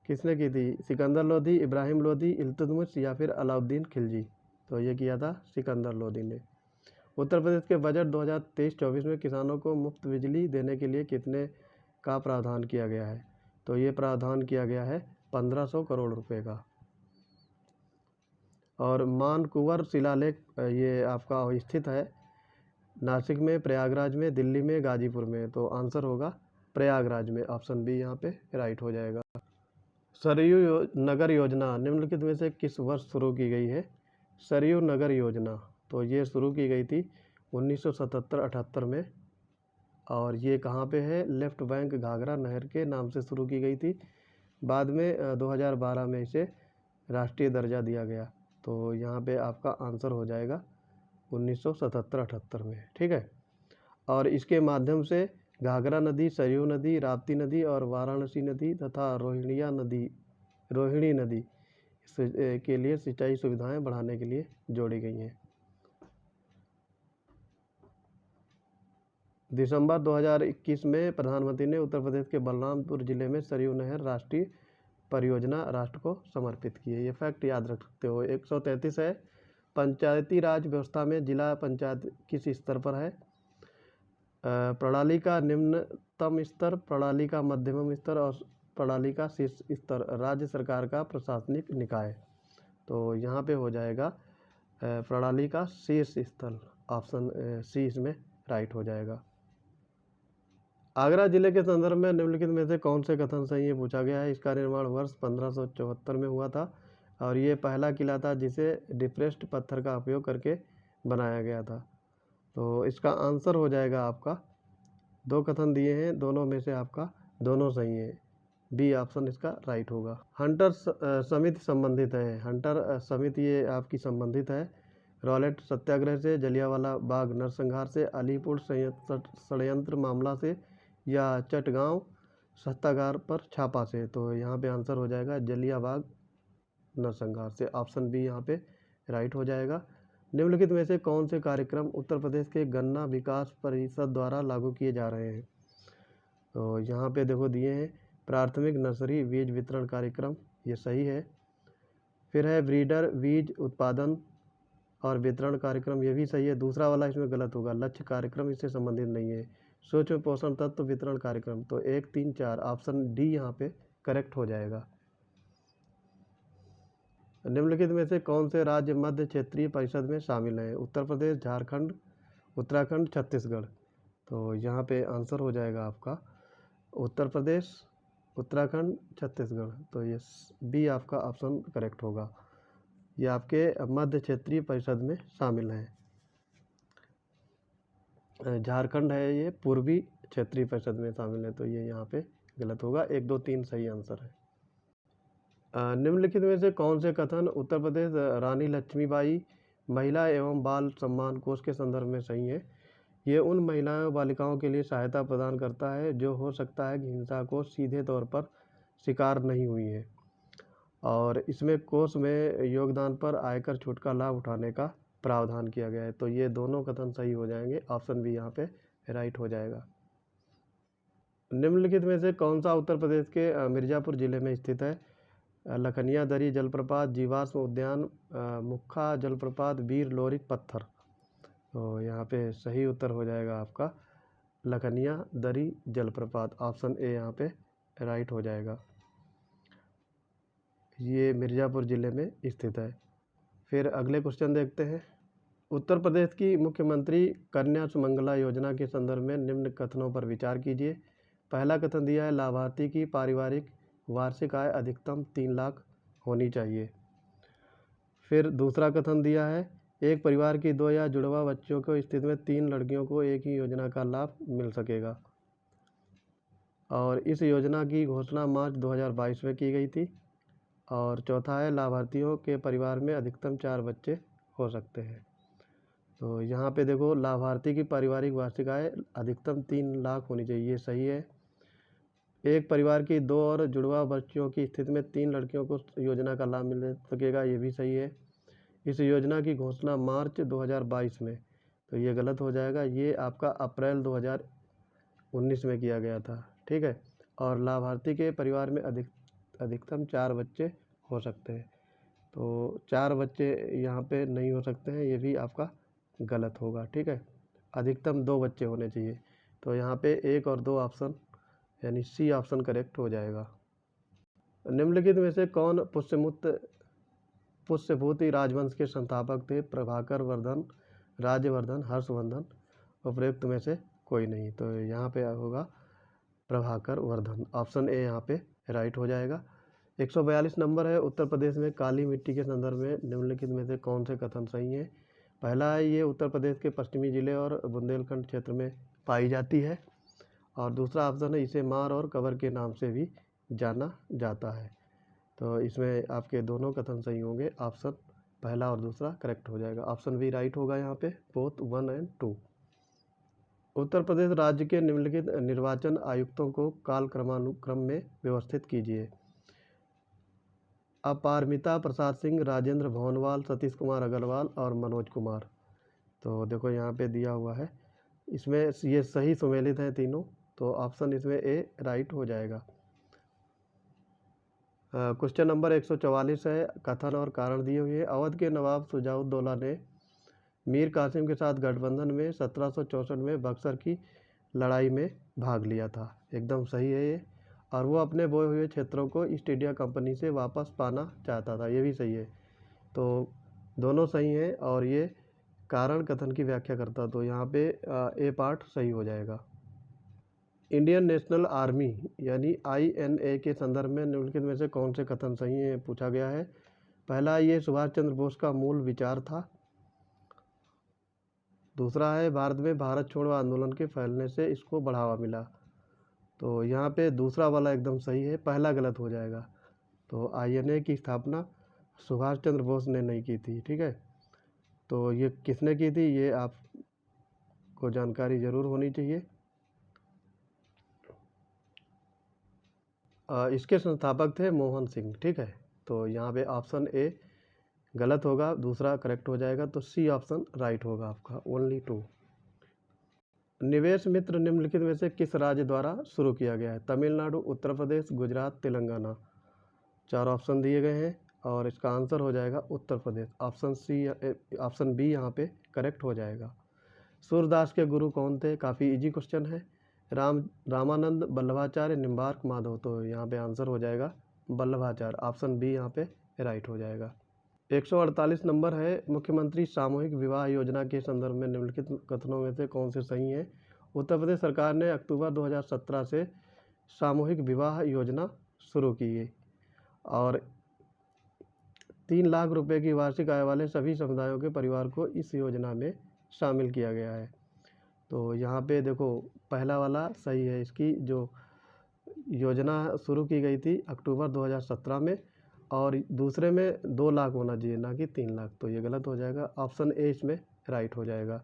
किसने की थी? सिकंदर लोधी, इब्राहिम लोधी, इल्तुतमिश या फिर अलाउद्दीन खिलजी। तो ये किया था सिकंदर लोधी ने। उत्तर प्रदेश के बजट 2023-24 में किसानों को मुफ्त बिजली देने के लिए कितने का प्रावधान किया गया है? तो ये प्रावधान किया गया है 1500 करोड़ रुपए का। और मानकुवर शिलालेख ये आपका स्थित है नासिक में, प्रयागराज में, दिल्ली में, गाजीपुर में। तो आंसर होगा प्रयागराज में। ऑप्शन बी यहाँ पे राइट हो जाएगा। सरयू नगर योजना निम्नलिखित में से किस वर्ष शुरू की गई है? सरयू नगर योजना तो ये शुरू की गई थी 1977-78 में। और ये कहाँ पे है? लेफ्ट बैंक घाघरा नहर के नाम से शुरू की गई थी। बाद में 2012 में इसे राष्ट्रीय दर्जा दिया गया। तो यहाँ पे आपका आंसर हो जाएगा 1977-78 में। ठीक है, और इसके माध्यम से घाघरा नदी, सरयू नदी, राप्ती नदी और वाराणसी नदी तथा रोहिणी नदी के लिए सिंचाई सुविधाएं बढ़ाने के लिए जोड़ी गई हैं। दिसंबर 2021 में प्रधानमंत्री ने उत्तर प्रदेश के बलरामपुर जिले में सरयू नहर राष्ट्रीय परियोजना राष्ट्र को समर्पित की है। ये फैक्ट याद रख सकते हो। 133 है पंचायती राज व्यवस्था में जिला पंचायत किस स्तर पर है? प्रणाली का निम्नतम स्तर, प्रणाली का मध्यम स्तर और प्रणाली का शीर्ष स्तर राज्य सरकार का प्रशासनिक निकाय। तो यहाँ पे हो जाएगा प्रणाली का शीर्ष स्तर। ऑप्शन सी इसमें राइट हो जाएगा। आगरा जिले के संदर्भ में निम्नलिखित में से कौन से कथन सही है पूछा गया है? इसका निर्माण वर्ष 1574 में हुआ था और ये पहला किला था जिसे डिप्रेस्ड पत्थर का उपयोग करके बनाया गया था। तो इसका आंसर हो जाएगा आपका 2 कथन दिए हैं, दोनों में से आपका दोनों सही है। बी ऑप्शन इसका राइट होगा। हंटर समिति संबंधित है। हंटर समिति ये आपकी संबंधित है रॉलेट सत्याग्रह से, जलियांवाला बाग नरसंहार से, अलीपुर षड्यंत्र मामला से या चटगांव सत्याग्रह पर छापा से। तो यहाँ पे आंसर हो जाएगा जलियांवाला बाग नरसंहार से। ऑप्शन बी यहाँ पे राइट हो जाएगा। निम्नलिखित में से कौन से कार्यक्रम उत्तर प्रदेश के गन्ना विकास परिषद द्वारा लागू किए जा रहे हैं? तो यहाँ पे देखो दिए हैं प्राथमिक नर्सरी बीज वितरण कार्यक्रम, ये सही है। फिर है ब्रीडर बीज उत्पादन और वितरण कार्यक्रम, ये भी सही है। दूसरा वाला इसमें गलत होगा, लक्ष्य कार्यक्रम इससे संबंधित नहीं है। सूक्ष्म पोषण तत्व वितरण कार्यक्रम, तो 1, 3, 4 ऑप्शन डी यहाँ पे करेक्ट हो जाएगा। निम्नलिखित में से कौन से राज्य मध्य क्षेत्रीय परिषद में शामिल हैं? उत्तर प्रदेश, झारखंड, उत्तराखंड, छत्तीसगढ़। तो यहाँ पे आंसर हो जाएगा आपका उत्तर प्रदेश, उत्तराखंड, छत्तीसगढ़। तो ये बी आपका ऑप्शन करेक्ट होगा। ये आपके मध्य क्षेत्रीय परिषद में शामिल हैं। झारखंड है ये पूर्वी क्षेत्रीय परिषद में शामिल है। तो ये यहाँ पे गलत होगा। 1, 2, 3 सही आंसर है। निम्नलिखित में से कौन से कथन उत्तर प्रदेश रानी लक्ष्मीबाई महिला एवं बाल सम्मान कोष के संदर्भ में सही है? ये उन महिलाओं बालिकाओं के लिए सहायता प्रदान करता है जो हो सकता है कि हिंसा को सीधे तौर पर शिकार नहीं हुई है, और इसमें कोष में योगदान पर आयकर छूट का लाभ उठाने का प्रावधान किया गया है। तो ये दोनों कथन सही हो जाएंगे, ऑप्शन बी यहाँ पे राइट हो जाएगा। निम्नलिखित में से कौन सा उत्तर प्रदेश के मिर्ज़ापुर जिले में स्थित है? लखनिया दरी जलप्रपात, जीवाश्म उद्यान, मुख्खा जलप्रपात, वीर लोरिक पत्थर। तो यहाँ पे सही उत्तर हो जाएगा आपका लखनिया दरी जलप्रपात, ऑप्शन ए यहाँ पे राइट हो जाएगा। ये मिर्ज़ापुर ज़िले में स्थित है। फिर अगले क्वेश्चन देखते हैं। उत्तर प्रदेश की मुख्यमंत्री कन्या सुमंगला योजना के संदर्भ में निम्न कथनों पर विचार कीजिए। पहला कथन दिया है लाभार्थी की पारिवारिक वार्षिक आय अधिकतम 3 लाख होनी चाहिए। फिर दूसरा कथन दिया है एक परिवार की 2 या जुड़वा बच्चों की स्थिति में 3 लड़कियों को एक ही योजना का लाभ मिल सकेगा, और इस योजना की घोषणा मार्च 2022 में की गई थी। और चौथा है लाभार्थियों के परिवार में अधिकतम 4 बच्चे हो सकते हैं। तो यहाँ पे देखो लाभार्थी की पारिवारिक वार्षिक आय अधिकतम 3 लाख होनी चाहिए, ये सही है। एक परिवार की 2 और जुड़वा बच्चों की स्थिति में 3 लड़कियों को योजना का लाभ मिल सकेगा, ये भी सही है। इस योजना की घोषणा मार्च 2022 में, तो ये गलत हो जाएगा, ये आपका अप्रैल 2019 में किया गया था, ठीक है। और लाभार्थी के परिवार में अधिकतम 4 बच्चे हो सकते हैं, तो 4 बच्चे यहाँ पे नहीं हो सकते हैं, ये भी आपका गलत होगा, ठीक है। अधिकतम 2 बच्चे होने चाहिए, तो यहाँ पे 1 और 2 ऑप्शन यानी सी ऑप्शन करेक्ट हो जाएगा। निम्नलिखित में से कौन पुष्यभूति राजवंश के संस्थापक थे? प्रभाकर वर्धन, राज्यवर्धन, हर्षवर्धन, उपरोक्त में से कोई नहीं। तो यहाँ पे होगा प्रभाकर वर्धन, ऑप्शन ए यहाँ पे राइट हो जाएगा। 142 नंबर है। उत्तर प्रदेश में काली मिट्टी के संदर्भ में निम्नलिखित में से कौन से कथन सही है? पहला है ये उत्तर प्रदेश के पश्चिमी जिले और बुंदेलखंड क्षेत्र में पाई जाती है, और दूसरा ऑप्शन है इसे मार और कवर के नाम से भी जाना जाता है। तो इसमें आपके दोनों कथन सही होंगे, ऑप्शन पहला और दूसरा करेक्ट हो जाएगा, ऑप्शन बी राइट होगा यहाँ पे, बोथ 1 और 2। उत्तर प्रदेश राज्य के निम्नलिखित निर्वाचन आयुक्तों को कालक्रमानुक्रम में व्यवस्थित कीजिए। अपारमिता प्रसाद सिंह, राजेंद्र भवनवाल, सतीश कुमार अग्रवाल और मनोज कुमार। तो देखो यहाँ पे दिया हुआ है, इसमें ये सही सुमेलित हैं तीनों, तो ऑप्शन इसमें ए राइट हो जाएगा। क्वेश्चन नंबर 144 है, कथन और कारण दिए हुए हैं। अवध के नवाब शुजाउद्दौला ने मीर कासिम के साथ गठबंधन में 1764 में बक्सर की लड़ाई में भाग लिया था, एकदम सही है ये। और वो अपने बोए हुए क्षेत्रों को ईस्ट इंडिया कंपनी से वापस पाना चाहता था, ये भी सही है। तो दोनों सही हैं, और ये कारण कथन की व्याख्या करता, तो यहाँ पे ए पार्ट सही हो जाएगा। इंडियन नेशनल आर्मी यानी INA के संदर्भ में निम्नलिखित में से कौन से कथन सही है पूछा गया है। पहला, ये सुभाष चंद्र बोस का मूल विचार था। दूसरा है भारत में भारत छोड़ो आंदोलन के फैलने से इसको बढ़ावा मिला। तो यहाँ पे दूसरा वाला एकदम सही है, पहला गलत हो जाएगा। तो INA की स्थापना सुभाष चंद्र बोस ने नहीं की थी, ठीक है। तो ये किसने की थी, ये आपको जानकारी ज़रूर होनी चाहिए। इसके संस्थापक थे मोहन सिंह, ठीक है। तो यहाँ पे ऑप्शन ए गलत होगा, दूसरा करेक्ट हो जाएगा, तो सी ऑप्शन राइट होगा आपका, ओनली 2। निवेश मित्र निम्नलिखित में से किस राज्य द्वारा शुरू किया गया है? तमिलनाडु, उत्तर प्रदेश, गुजरात, तेलंगाना। 4 ऑप्शन दिए गए हैं, और इसका आंसर हो जाएगा उत्तर प्रदेश, ऑप्शन बी यहाँ पे करेक्ट हो जाएगा। सूरदास के गुरु कौन थे? काफ़ी इजी क्वेश्चन है। रामानंद, वल्लभाचार्य, निम्बार्क, माधव। तो यहाँ पे आंसर हो जाएगा वल्लभाचार्य, ऑप्शन बी यहाँ पे राइट हो जाएगा। 148 नंबर है, मुख्यमंत्री सामूहिक विवाह योजना के संदर्भ में निम्नलिखित कथनों में से कौन से सही हैं? उत्तर प्रदेश सरकार ने अक्टूबर 2017 से सामूहिक विवाह योजना शुरू की है, और 3 लाख रुपए की वार्षिक आय वाले सभी समुदायों के परिवार को इस योजना में शामिल किया गया है। तो यहाँ पे देखो पहला वाला सही है, इसकी जो योजना शुरू की गई थी अक्टूबर 2017 में, और दूसरे में 2 लाख होना चाहिए, ना कि 3 लाख, तो ये गलत हो जाएगा। ऑप्शन ए इसमें राइट हो जाएगा।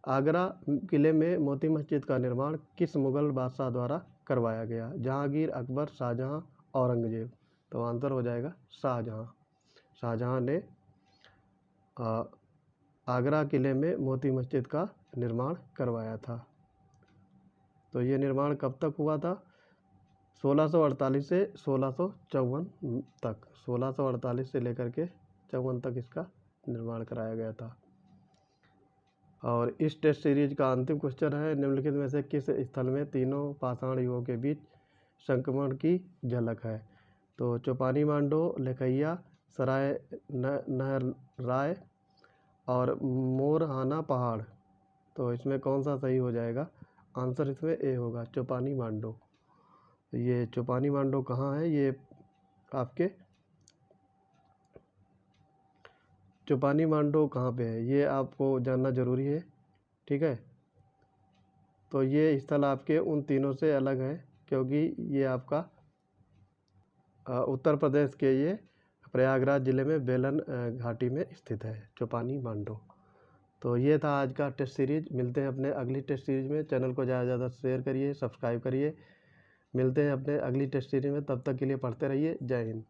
आगरा किले में मोती मस्जिद का निर्माण किस मुग़ल बादशाह द्वारा करवाया गया? जहांगीर, अकबर, शाहजहां, औरंगजेब। तो आंसर हो जाएगा शाहजहां। शाहजहां ने आगरा किले में मोती मस्जिद का निर्माण करवाया था। तो ये निर्माण कब तक हुआ था? 1648 से 1654 तक। 1648 से लेकर के 54 तक इसका निर्माण कराया गया था। और इस टेस्ट सीरीज का अंतिम क्वेश्चन है, निम्नलिखित में से किस स्थल में तीनों पाषाण युगों के बीच संक्रमण की झलक है? तो चौपानी मांडो, लेखैया सराय नहराय और मोरहाना पहाड़। तो इसमें कौन सा सही हो जाएगा? आंसर इसमें ए होगा, चौपानी मांडो। ये चौपानी मांडो कहाँ है? ये आपके चौपानी मांडो कहाँ पे है, ये आपको जानना ज़रूरी है, ठीक है। तो ये स्थल आपके उन तीनों से अलग है, क्योंकि ये आपका उत्तर प्रदेश के ये प्रयागराज ज़िले में बेलन घाटी में स्थित है, चौपानी मांडो। तो ये था आज का टेस्ट सीरीज। मिलते हैं अपने अगली टेस्ट सीरीज में। चैनल को ज़्यादा से ज़्यादा शेयर करिए, सब्सक्राइब करिए। मिलते हैं अपने अगली टेस्ट सीरीज में, तब तक के लिए पढ़ते रहिए। जय हिंद।